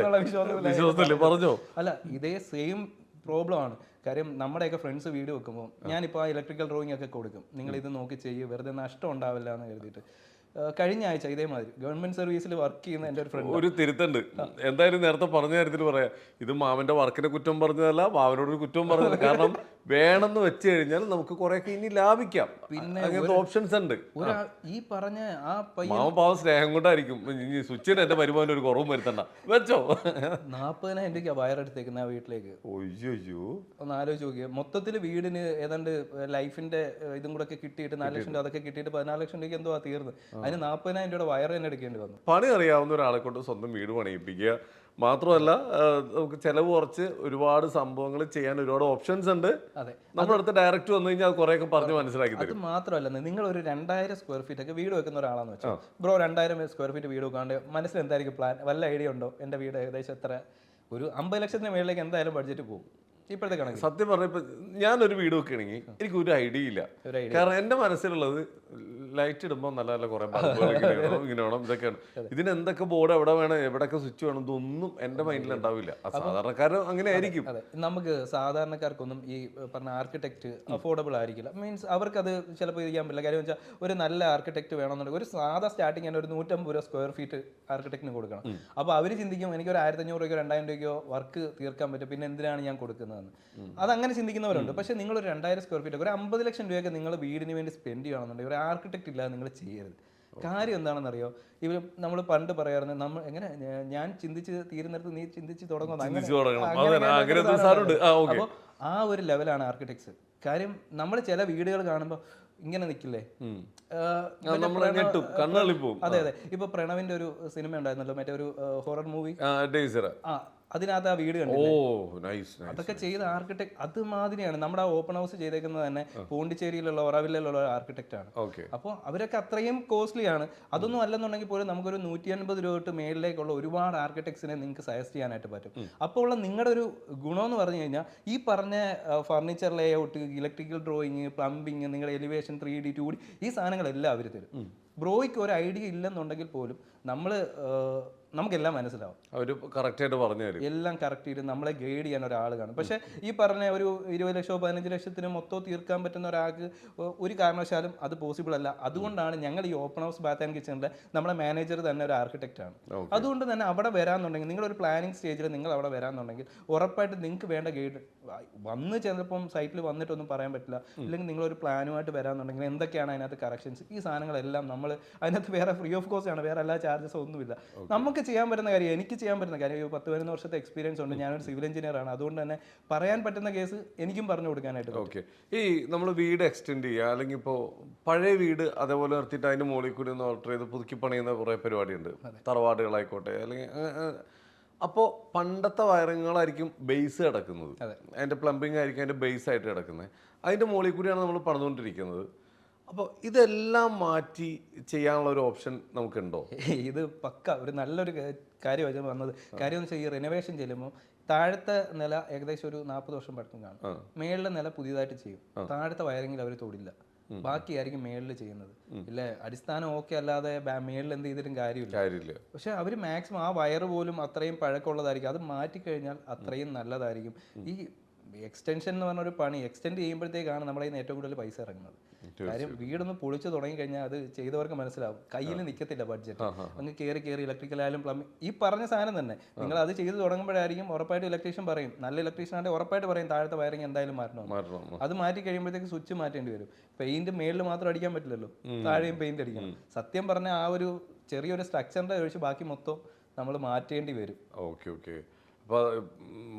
പറഞ്ഞോ. അല്ല, ഇതേ സെയിം പ്രോബ്ലം ആണ്. കാര്യം നമ്മുടെയൊക്കെ ഫ്രണ്ട്സ് വീട് വെക്കുമ്പോൾ ഞാനിപ്പോൾ ആ ഇലക്ട്രിക്കൽ ഡ്രോയിങ് ഒക്കെ കൊടുക്കും, നിങ്ങൾ ഇത് നോക്കി ചെയ്യുക, വെറുതെ നഷ്ടം ഉണ്ടാവില്ല എന്ന് കരുതിയിട്ട്. കഴിഞ്ഞ ആഴ്ച ഇതേമാതിരി ഗവൺമെന്റ് സർവീസിൽ വർക്ക് ചെയ്യുന്ന എൻ്റെ ഒരു ഫ്രണ്ട്, ഒരു തിരുത്തുണ്ട് എന്തായാലും നേരത്തെ പറഞ്ഞ കാര്യത്തിൽ പറയാം, ഇത് മാമന്റെ വർക്കിനെ കുറ്റം പറഞ്ഞതല്ല, മാമനോട് കുറ്റം പറഞ്ഞതല്ല. കാരണം വേണമെന്ന് വെച്ച് കഴിഞ്ഞാൽ നമുക്ക് കുറെയൊക്കെ ഇനി ലാഭിക്കാം. പിന്നെ അങ്ങനത്തെ ഓപ്ഷൻസ് ഉണ്ട്. ഈ പറഞ്ഞ ആ മാമ പാവം സ്നേഹം കൊണ്ടായിരിക്കും സ്വിച്ചിന് എന്റെ വരുമാനം ഒരു കുറവും വരുത്തണ്ട വെച്ചോ. 40,000 രൂപയ്ക്ക് വയറെടുത്തേക്കുന്ന ആ വീട്ടിലേക്ക്. ഒയ്യോ, ഒന്ന് ആലോചിച്ച് നോക്കിയാൽ മൊത്തത്തിൽ വീടിന് ഏതാണ്ട് ലൈഫിന്റെ ഇതും കൂടെ ഒക്കെ കിട്ടിയിട്ട് 4 ലക്ഷം രൂപ, അതൊക്കെ കിട്ടിയിട്ട് 14 ലക്ഷം രൂപയ്ക്ക് എന്തോ തീർന്ന്. അതിന് 40,000 രൂപയുടെ വയർ തന്നെ എടുക്കേണ്ടി വന്നു. പണി അറിയാവുന്ന ഒരാളെ കൊണ്ട് സ്വന്തം വീട് പണിയിപ്പിക്കുക മാത്രമല്ല, നമുക്ക് ചെലവ് കുറച്ച് ഒരുപാട് സംഭവങ്ങൾ ചെയ്യാൻ ഒരുപാട് ഓപ്ഷൻസ് ഉണ്ട്. നമ്മുടെ അടുത്ത് ഡയറക്റ്റ് വന്നു കഴിഞ്ഞാൽ അത് കുറെയൊക്കെ പറഞ്ഞ് മനസ്സിലാക്കി തരും. അത് മാത്രമല്ല, നിങ്ങൾ ഒരു 2000 സ്ക്വയർ ഫീറ്റ് ഒക്കെ വീട് വെക്കുന്ന ഒരാളാന്ന് വെച്ചാൽ, ബ്രോ 2000 സ്ക്വയർ ഫീറ്റ് വീട് വെക്കാണ്ട് മനസ്സിൽ എന്തായിരിക്കും പ്ലാൻ? വല്ല ഐഡിയ ഉണ്ടോ? എൻ്റെ വീട് ഏകദേശം എത്ര, ഒരു 50 ലക്ഷത്തിന് മേളിലേക്ക് എന്തായാലും ബഡ്ജറ്റ് പോകും ഇപ്പോഴത്തെ കണക്ക്. സത്യം പറഞ്ഞപ്പോൾ ഞാനൊരു വീട് വെക്കുകയാണെങ്കിൽ എനിക്ക് ഒരു ഐഡിയ ഇല്ല. കാരണം എൻ്റെ മനസ്സിലുള്ളത് ലൈറ്റ് ഇടുമ്പോൾ നല്ല നല്ല കുറെ ഇങ്ങനെ വേണം, ഇതൊക്കെയാണ്. ഇതിന് എന്തൊക്കെ ബോർഡ് എവിടെ വേണം, എവിടെയൊക്കെ സ്വിച്ച് വേണം, ഇതൊന്നും എൻ്റെ മൈൻഡിൽ ഉണ്ടാവില്ല. സാധാരണക്കാരൻ അങ്ങനെ ആയിരിക്കും. നമുക്ക് സാധാരണക്കാർക്കൊന്നും ഈ പറഞ്ഞ ആർക്കിടെക്ട് അഫോർഡബിൾ ആയിരിക്കില്ല. മീൻസ് അവർക്കത് ചിലപ്പോൾ ഇത് ചെയ്യാൻ പറ്റില്ല. കാര്യം വെച്ചാൽ ഒരു നല്ല ആർക്കിടെക്ട് വേണമെന്നുണ്ടെങ്കിൽ ഒരു സാധാ സ്റ്റാർട്ടിങ് തന്നെ ഒരു 150 രൂപ സ്ക്വയർ ഫീറ്റ് ആർക്കിടെക്ടിന് കൊടുക്കണം. അപ്പോൾ അവർ ചിന്തിക്കും, എനിക്കൊരു 1500 രൂപയ്ക്കോ 2000 രൂപയ്ക്കോ വർക്ക് തീർക്കാൻ പറ്റും, പിന്നെ എന്തിനാണ് ഞാൻ കൊടുക്കുന്നത്? അതങ്ങനെ ചിന്തിക്കുന്നവരുണ്ട്. പക്ഷെ നിങ്ങളൊരു 2000 സ്ക്വയർ ഫീറ്റ് ഒരു 50 ലക്ഷം രൂപയൊക്കെ നിങ്ങൾ വീടിന് വേണ്ടി സ്പെൻഡ് ചെയ്യണമെന്നുണ്ടെങ്കിൽ ഒരു ആർക്കിടെക്ട് ഇല്ലാതെ നിങ്ങൾ ചെയ്യരുത്. കാര്യം എന്താണെന്നറിയോ, ഇവർ നമ്മൾ പണ്ട് പറയാറുണ്ട്, നമ്മൾ എങ്ങനെ ഞാൻ ചിന്തിച്ച് തീരുന്നിടത്ത് നീ ചിന്തിച്ച് തുടങ്ങുന്നത്. അപ്പോൾ ആ ഒരു ലെവലാണ് ആർക്കിടെക്ട്സ്. കാര്യം നമ്മൾ ചില വീടുകൾ കാണുമ്പോൾ ഇങ്ങനെ നിൽക്കില്ലേ, അതെ അതെ. ഇപ്പൊ പ്രണവിന്റെ ഒരു സിനിമ ഉണ്ടായിരുന്നല്ലോ, മറ്റേ ഒരു ഹൊറർ മൂവി, അതിനകത്ത് ആ വീട് കണ്ടില്ലേ? അതൊക്കെ ചെയ്ത ആർക്കിടെക്ട് അതുമാതിരിയാണ്. നമ്മുടെ ആ ഓപ്പൺ ഹൗസ് ചെയ്തേക്കുന്നത് തന്നെ പോണ്ടിച്ചേരിയിലുള്ള ഒറവിലുള്ള ആർക്കിടെക്ട് ആണ്. അപ്പോൾ അവരൊക്കെ അത്രയും കോസ്റ്റ്ലി ആണ്. അതൊന്നും അല്ലെന്നുണ്ടെങ്കിൽ പോലും നമുക്കൊരു 150 രൂപ തൊട്ട് മേളിലേക്കുള്ള ഒരുപാട് ആർക്കിടെക്ട്സിനെ നിങ്ങൾക്ക് സജസ്റ്റ് ചെയ്യാനായിട്ട് പറ്റും. അപ്പോൾ ഉള്ള നിങ്ങളുടെ ഒരു ഗുണം എന്ന് പറഞ്ഞു കഴിഞ്ഞാൽ, ഈ പറഞ്ഞ furniture layout, electrical drawing, plumbing, നിങ്ങളുടെ എലിവേഷൻ, 3D 2D ഈ സാധനങ്ങളെല്ലാം അവർ തരും. ബ്രോയ്ക്ക് ഒരു ഐഡിയ ഇല്ലെന്നുണ്ടെങ്കിൽ പോലും നമ്മൾ നമുക്കെല്ലാം മനസ്സിലാവും. അവർ കറക്റ്റായിട്ട് പറഞ്ഞു തരും. എല്ലാം കറക്റ്റ് ചെയ്ത് നമ്മളെ ഗൈഡ് ചെയ്യാൻ ഒരാൾ കാണും. പക്ഷേ ഈ പറഞ്ഞ ഒരു 20 ലക്ഷമോ 15 ലക്ഷത്തിന് മൊത്തം തീർക്കാൻ പറ്റുന്ന ഒരാൾക്ക് ഒരു കാരണവശാലും അത് പോസിബിൾ അല്ല. അതുകൊണ്ടാണ് ഞങ്ങൾ ഈ ഓപ്പൺ ഹൗസ് ബാത്ത് ആൻഡ് കിച്ചണിലെ നമ്മളെ മാനേജർ തന്നെ ഒരു ആർക്കിടെക്റ്റ് ആണ്. അതുകൊണ്ട് തന്നെ അവിടെ വരാന്നുണ്ടെങ്കിൽ നിങ്ങളൊരു പ്ലാനിങ് സ്റ്റേജിൽ നിങ്ങൾ അവിടെ വരാന്നുണ്ടെങ്കിൽ ഉറപ്പായിട്ട് നിങ്ങൾക്ക് വേണ്ട ഗൈഡ് വന്ന് ചിലപ്പം സൈറ്റിൽ വന്നിട്ടൊന്നും പറയാൻ പറ്റില്ല. ഇല്ലെങ്കിൽ നിങ്ങളൊരു പ്ലാനുമായിട്ട് വരാന്നുണ്ടെങ്കിൽ എന്തൊക്കെയാണ് അതിനകത്ത് കറക്ഷൻസ്, ഈ സാധനങ്ങളെല്ലാം നമ്മൾ അതിനകത്ത് വേറെ ഫ്രീ ഓഫ് കോസ്റ്റ് ആണ്, വേറെ എല്ലാ ചാർജസോ ഒന്നുമില്ല. നമുക്ക് ചെയ്യാൻ പറ്റുന്ന കാര്യം, എനിക്ക് ചെയ്യാൻ പറ്റുന്ന കാര്യം, 10-11 വർഷത്തെ എക്സ്പീരിയൻസ് ഉണ്ട്, ഞാനൊരു സിവിൽ എഞ്ചിനീയർ ആണ്. അതുകൊണ്ട് തന്നെ പറയാൻ പറ്റുന്ന കേസ് എനിക്കും പറഞ്ഞു കൊടുക്കാനായിട്ട്. ഓക്കെ, ഈ നമ്മൾ വീട് എക്സ്റ്റെൻഡ് ചെയ്യുക, അല്ലെങ്കിൽ ഇപ്പോൾ പഴയ വീട് അതേപോലെ നിർത്തിയിട്ട് അതിൻ്റെ മുകളിൽ കൂടി ഒന്ന് ഓൾട്ടർ ചെയ്ത് പുതുക്കി പണിയുന്ന കുറേ പരിപാടിയുണ്ട്, തറവാടുകളായിക്കോട്ടെ. അല്ലെങ്കിൽ അപ്പോൾ പണ്ടത്തെ വയറിങ്ങളായിരിക്കും ബേസ് കിടക്കുന്നത്, അതിൻ്റെ പ്ലംബിംഗ് ആയിരിക്കും അതിൻ്റെ ബേസ് ആയിട്ട് കിടക്കുന്നത്, അതിൻ്റെ മുകളിൽ കൂടിയാണ് നമ്മൾ പണിതുകൊണ്ടിരിക്കുന്നത്. അപ്പോൾ ഇതെല്ലാം മാറ്റി ചെയ്യാനുള്ള ഒരു ഓപ്ഷൻ നമുക്കുണ്ടോ? ഇത് പക്ക ഒരു നല്ലൊരു കാര്യമായിരുന്നു വന്നത്. കാര്യം എന്ന് വെച്ചാൽ ഈ റിനോവേഷൻ ചെല്ലുമ്പോൾ താഴത്തെ നില ഏകദേശം ഒരു 40 വർഷം പഴക്കം കാണും, മേളിലെ നില പുതിയതായിട്ട് ചെയ്യും, താഴത്തെ വയറിങ്ങിൽ അവർ തൊടില്ല, ബാക്കിയായിരിക്കും മേളിൽ ചെയ്യുന്നത്. ഇല്ലേ, അടിസ്ഥാനം ഓക്കെ അല്ലാതെ മേളിൽ എന്ത് ചെയ്തിട്ടും കാര്യമില്ല. പക്ഷെ അവർ മാക്സിമം ആ വയറ് പോലും അത്രയും പഴക്കമുള്ളതായിരിക്കും, അത് മാറ്റിക്കഴിഞ്ഞാൽ അത്രയും നല്ലതായിരിക്കും. ഈ എക്സ്റ്റൻഷൻ എന്ന് പറഞ്ഞൊരു പണി എക്സ്റ്റെൻഡ് ചെയ്യുമ്പോഴത്തേക്കാണ് നമ്മുടെ കയ്യിൽ നിന്ന് ഏറ്റവും കൂടുതൽ പൈസ ഇറങ്ങുന്നത്. കാര്യം വീടൊന്ന് പൊളിച്ച് തുടങ്ങി കഴിഞ്ഞാൽ അത് ചെയ്തവർക്ക് മനസ്സിലാവും, കയ്യിൽ നിൽക്കത്തില്ല ബഡ്ജറ്റ്. അങ്ങ് കയറി ഇലക്ട്രിക്കലായാലും പ്ലംബിംഗ് ഈ പറഞ്ഞ സാധനം തന്നെ നിങ്ങൾ അത് ചെയ്ത് തുടങ്ങുമ്പോഴായിരിക്കും ഉറപ്പായിട്ട് ഇലക്ട്രീഷ്യൻ പറയും, നല്ല ഇലക്ട്രീഷ്യൻ ആണെങ്കിൽ ഉറപ്പായിട്ട് പറയും താഴത്തെ വയറിങ് എന്തായാലും മാറ്റണം. അത് മാറ്റി കഴിയുമ്പോഴത്തേക്ക് സ്വിച്ച് മാറ്റേണ്ടി വരും. പെയിന്റ് മേളിൽ മാത്രം അടിക്കാൻ പറ്റില്ലല്ലോ, താഴെയും പെയിന്റ് അടിക്കണം. സത്യം പറഞ്ഞാൽ ആ ഒരു ചെറിയൊരു സ്ട്രക്ചറിന്റെ ഒഴിച്ച് ബാക്കി മൊത്തം നമ്മൾ മാറ്റേണ്ടി വരും. ഓക്കെ. അപ്പോൾ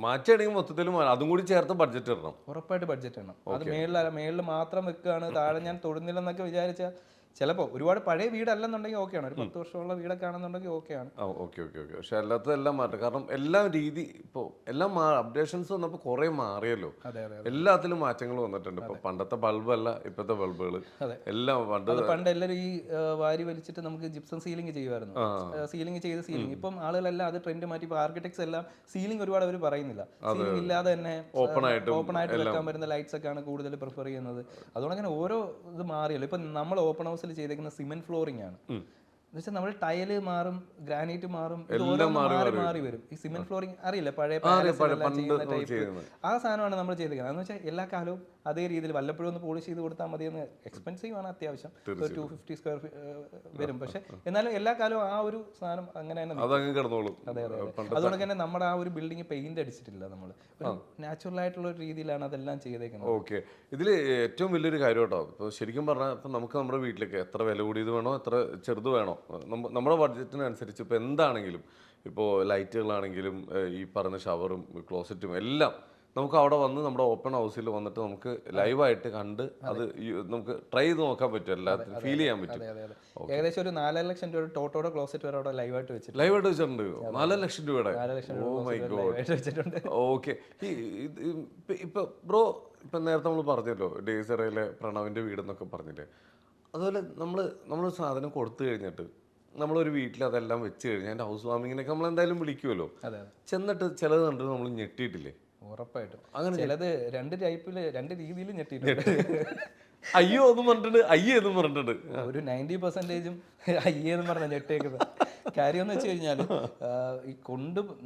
മാറ്റുകയാണെങ്കിൽ മൊത്തത്തിൽ അതും കൂടി ചേർത്ത് ബഡ്ജറ്റ് ഇടണം, ഉറപ്പായിട്ട് ബഡ്ജറ്റ് ഇടണം. അത് മേളിൽ മാത്രം വെക്കുകയാണ്, താഴെ ഞാൻ തൊടുന്നില്ലെന്നൊക്കെ വിചാരിച്ചാൽ ചിലപ്പോൾ ഒരുപാട് പഴയ വീടല്ലെന്നുണ്ടെങ്കിൽ ഓക്കെയാണ്, ഒരു 10 വർഷമുള്ള വീടൊക്കെ ആണെന്നുണ്ടെങ്കിൽ ഓക്കെയാണ്. ഓക്കെ. പക്ഷെ അല്ലാത്തതെല്ലാം മാറ്റം, കാരണം എല്ലാം രീതി ഇപ്പോൾ എല്ലാം അപ്ഡേഷൻസ് വന്നപ്പോൾ കുറേ മാറിയല്ലോ, എല്ലാത്തിലും മാറ്റങ്ങൾ വന്നിട്ടുണ്ട്. ഇപ്പോൾ പണ്ടത്തെ ബൾബല്ല ഇപ്പോഴത്തെ ബൾബുകൾ എല്ലാം. പണ്ട് എല്ലാവരും ഈ വാരി വലിച്ചിട്ട് നമുക്ക് ജിപ്സം സീലിംഗ് ചെയ്യുമായിരുന്നു, സീലിംഗ് ചെയ്ത് സീലിംഗ്. ഇപ്പം ആളുകളെല്ലാം അത് ട്രെൻഡ് മാറ്റി, ഇപ്പോൾ ആർക്കിടെക്ട്സ് എല്ലാം സീലിംഗ് ഒരുപാട് അവർ പറയുന്നില്ല, സീലിംഗ് ഇല്ലാതെ തന്നെ ഓപ്പൺ ആയിട്ട് വെക്കാൻ പറ്റുന്ന ലൈറ്റ്സ് ഒക്കെയാണ് കൂടുതൽ പ്രിഫർ ചെയ്യുന്നത്. അതുകൊണ്ട് അങ്ങനെ ഓരോ ഇത് മാറിയല്ലോ. ഇപ്പം നമ്മൾ ഓപ്പൺ ഹൗസ് ചെയ്തേക്കുന്ന സിമെന്റ് ഫ്ലോറിംഗ് ആണ്. എന്നുവെച്ചാൽ നമ്മൾ ടൈല് മാറും, ഗ്രാനൈറ്റ് മാറും, മാറി വരും. ഈ സിമെന്റ് ഫ്ലോറിംഗ് അറിയില്ല, പഴയ ആ സാധനമാണ് നമ്മൾ ചെയ്തേക്കുന്നത്. എന്ന് വെച്ചാൽ എല്ലാ കാലവും അതേ രീതിയിൽ വല്ലപ്പോഴും ഒന്ന് പോളിഷ് ചെയ്ത് കൊടുത്താൽ മതിയെന്ന്. എക്സ്പെൻസീവ് ആണ് അത്യാവശ്യം, 250 സ്ക്വയർ വരും. പക്ഷെ എന്നാലും എല്ലാ കാലവും ആ ഒരു സാധനം അങ്ങനെ തന്നെ. അതെ. അതുകൊണ്ട് തന്നെ നമ്മുടെ ആ ഒരു ബിൽഡിംഗ് പെയിന്റ് അടിച്ചിട്ടില്ല, നമ്മൾ നാച്ചുറൽ ആയിട്ടുള്ള ഒരു രീതിയിലാണ് അതെല്ലാം ചെയ്തേക്കുന്നത്. ഓക്കെ, ഇതിൽ ഏറ്റവും വലിയൊരു കാര്യം കേട്ടോ, ഇപ്പോൾ ശരിക്കും പറഞ്ഞാൽ ഇപ്പം നമുക്ക് നമ്മുടെ വീട്ടിലേക്ക് എത്ര വില കൂടിയത് വേണോ എത്ര ചെറുത് വേണോ നമ്മുടെ ബഡ്ജറ്റിനനുസരിച്ച് ഇപ്പോൾ എന്താണെങ്കിലും, ഇപ്പോൾ ലൈറ്റുകളാണെങ്കിലും ഈ പറഞ്ഞ ഷവറും ക്ലോസറ്റും എല്ലാം നമുക്ക് അവിടെ വന്ന് നമ്മുടെ ഓപ്പൺ ഹൗസിൽ വന്നിട്ട് നമുക്ക് ലൈവായിട്ട് കണ്ട് അത് നമുക്ക് ട്രൈ ചെയ്ത് നോക്കാൻ പറ്റും, എല്ലാത്തിനും ഫീൽ ചെയ്യാൻ പറ്റും. ഏകദേശം ഒരു 4 ലക്ഷം രൂപ ടോട്ടോയുടെ ക്ലോസറ്റ് വരെ അവിടെ ലൈവായിട്ട് വെച്ചിട്ടുണ്ട്. 4 ലക്ഷം രൂപയുടെ. Oh my god. ഓക്കെ, ഇപ്പൊ ബ്രോ ഇപ്പം നേരത്തെ നമ്മൾ പറഞ്ഞല്ലോ ഡേസറയിലെ പ്രണവിൻ്റെ വീടെന്നൊക്കെ പറഞ്ഞില്ലേ, അതുപോലെ നമ്മൾ സാധനം കൊടുത്തു കഴിഞ്ഞിട്ട് നമ്മളൊരു വീട്ടിൽ അതെല്ലാം വെച്ച് കഴിഞ്ഞാൽ അതിൻ്റെ ഹൗസ് വാമിങ്ങിനൊക്കെ നമ്മൾ എന്തായാലും വിളിക്കുമല്ലോ, ചെന്നിട്ട് ചിലത് കണ്ടിട്ട് നമ്മൾ ഞെട്ടിയിട്ടില്ലേ? ഉറപ്പായിട്ടും അങ്ങനെ ചിലത് രണ്ട് രീതിയിൽ ഞെട്ടിയിട്ടുണ്ട്. അയ്യോ എന്നും പറഞ്ഞിട്ടുണ്ട്. ഒരു 90% അയ്യെന്ന് പറഞ്ഞ ഞെട്ടേക്കുന്നത്. കാര്യം എന്ന് വെച്ച് കഴിഞ്ഞാൽ ഈ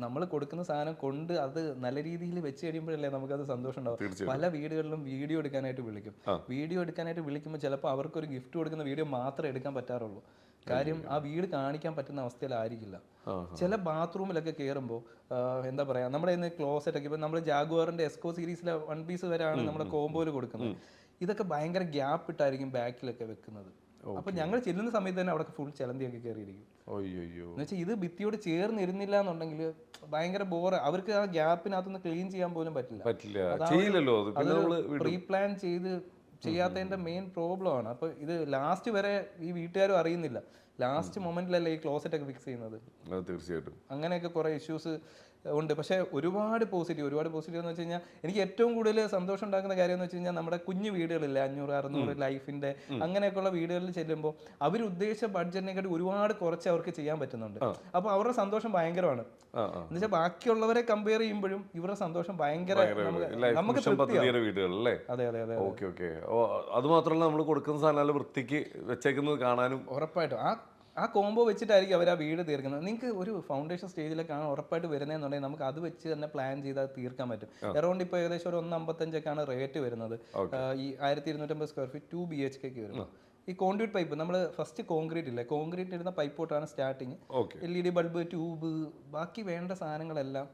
നമ്മൾ കൊടുക്കുന്ന സാധനം കൊണ്ട് അത് നല്ല രീതിയിൽ വെച്ച് കഴിയുമ്പോഴല്ലേ നമുക്കത് സന്തോഷം ഉണ്ടാവും. പല വീടുകളിലും വീഡിയോ എടുക്കാനായിട്ട് വിളിക്കുമ്പോൾ ചിലപ്പോൾ അവർക്കൊരു ഗിഫ്റ്റ് കൊടുക്കുന്ന വീഡിയോ മാത്രമേ എടുക്കാൻ പറ്റാറുള്ളൂ. കാര്യം ആ വീട് കാണിക്കാൻ പറ്റുന്ന അവസ്ഥയിലായിരിക്കില്ല. ചില ബാത്റൂമിലൊക്കെ കയറുമ്പോൾ എന്താ പറയാ, നമ്മുടെ ഇന്ന് ക്ലോസറ്റ് ഒക്കെ ഇപ്പൊ നമ്മൾ ജാഗ്വാറിന്റെ എസ്കോ സീരീസിലെ 1 പീസ് വരെയാണ് നമ്മുടെ കോംബോയിൽ കൊടുക്കുന്നത്. ഇതൊക്കെ ഭയങ്കര ഗ്യാപ്പ് ഇട്ടായിരിക്കും ബാക്കിലൊക്കെ വെക്കുന്നത്. അപ്പൊ ഞങ്ങൾ ചെല്ലുന്ന സമയത്ത് തന്നെ അവിടെ ഫുൾ ചലന്തിയൊക്കെ കയറിയിരിക്കും. എന്ന് വെച്ചാൽ ഇത് ഭിത്തിയോട് ചേർന്നിരുന്നില്ല എന്നുണ്ടെങ്കിൽ ഭയങ്കര ബോർ. അവർക്ക് ആ ഗ്യാപ്പിനകത്തൊന്ന് ക്ലീൻ ചെയ്യാൻ പോലും പറ്റില്ല. പ്രീ പ്ലാൻ ചെയ്യാത്തതിന്റെ മെയിൻ പ്രോബ്ലം ആണ്. അപ്പൊ ഇത് ലാസ്റ്റ് വരെ ഈ വീട്ടുകാരും അറിയുന്നില്ല, ലാസ്റ്റ് മൊമെന്റിലല്ലേ ഈ ക്ലോസറ്റ് ഒക്കെ ഫിക്സ് ചെയ്യുന്നത്. തീർച്ചയായിട്ടും അങ്ങനെയൊക്കെ കുറെ ഇഷ്യൂസ് ഉണ്ട്. പക്ഷേ ഒരുപാട് പോസിറ്റീവ് എന്ന് വെച്ച് കഴിഞ്ഞാൽ എനിക്ക് ഏറ്റവും കൂടുതൽ സന്തോഷം ഉണ്ടാക്കുന്ന കാര്യം എന്ന് വെച്ച് കഴിഞ്ഞാൽ നമ്മുടെ കുഞ്ഞു വീടുകളില്ലേ 500-600 ലൈഫിന്റെ അങ്ങനെയൊക്കെയുള്ള വീടുകളിൽ ചെല്ലുമ്പോൾ അവർ ഉദ്ദേശിച്ച ബഡ്ജറ്റിനെക്കാട്ടി ഒരുപാട് കുറച്ച് അവർക്ക് ചെയ്യാൻ പറ്റുന്നുണ്ട്. അപ്പോൾ അവരുടെ സന്തോഷം ഭയങ്കരമാണ്. എന്നുവെച്ചാൽ ബാക്കിയുള്ളവരെ കമ്പയർ ചെയ്യുമ്പോഴും ഇവരുടെ സന്തോഷം ഭയങ്കര നമുക്ക് വീടുകളല്ലേ. അതെ അതെ അതെ. Okay okay. അത് മാത്രമല്ല നമ്മൾ കൊടുക്കുന്ന സാധനം വൃത്തിക്ക് വെച്ചേക്കുന്നത് കാണാനും ഉറപ്പായിട്ടും ആ കോംബോ വെച്ചിട്ടായിരിക്കും അവർ ആ വീട് തീർക്കുന്നത്. നിങ്ങൾക്ക് ഒരു ഫൗണ്ടേഷൻ സ്റ്റേജിലേക്കാണ് ഉറപ്പായിട്ട് വരുന്നതെന്നുണ്ടെങ്കിൽ നമുക്ക് അത് വെച്ച് തന്നെ പ്ലാൻ ചെയ്താൽ തീർക്കാൻ പറ്റും. അറൗണ്ട് ഇപ്പോൾ ഏകദേശം ഒരു 1.55 റേറ്റ് വരുന്നത്. ഈ 1250 സ്ക്വയർ ഫീറ്റ് 2 BHK വരുന്നത്. ഈ കോൺക്രീറ്റ് പൈപ്പ് നമ്മൾ ഫസ്റ്റ് കോൺക്രീറ്റ് ഇല്ലേ, കോൺക്രീറ്റ് ഇടുന്ന പൈപ്പ് തൊട്ടാണ് സ്റ്റാർട്ടിങ്. LED ബൾബ്, ട്യൂബ്, ബാക്കി വേണ്ട സാധനങ്ങളെല്ലാം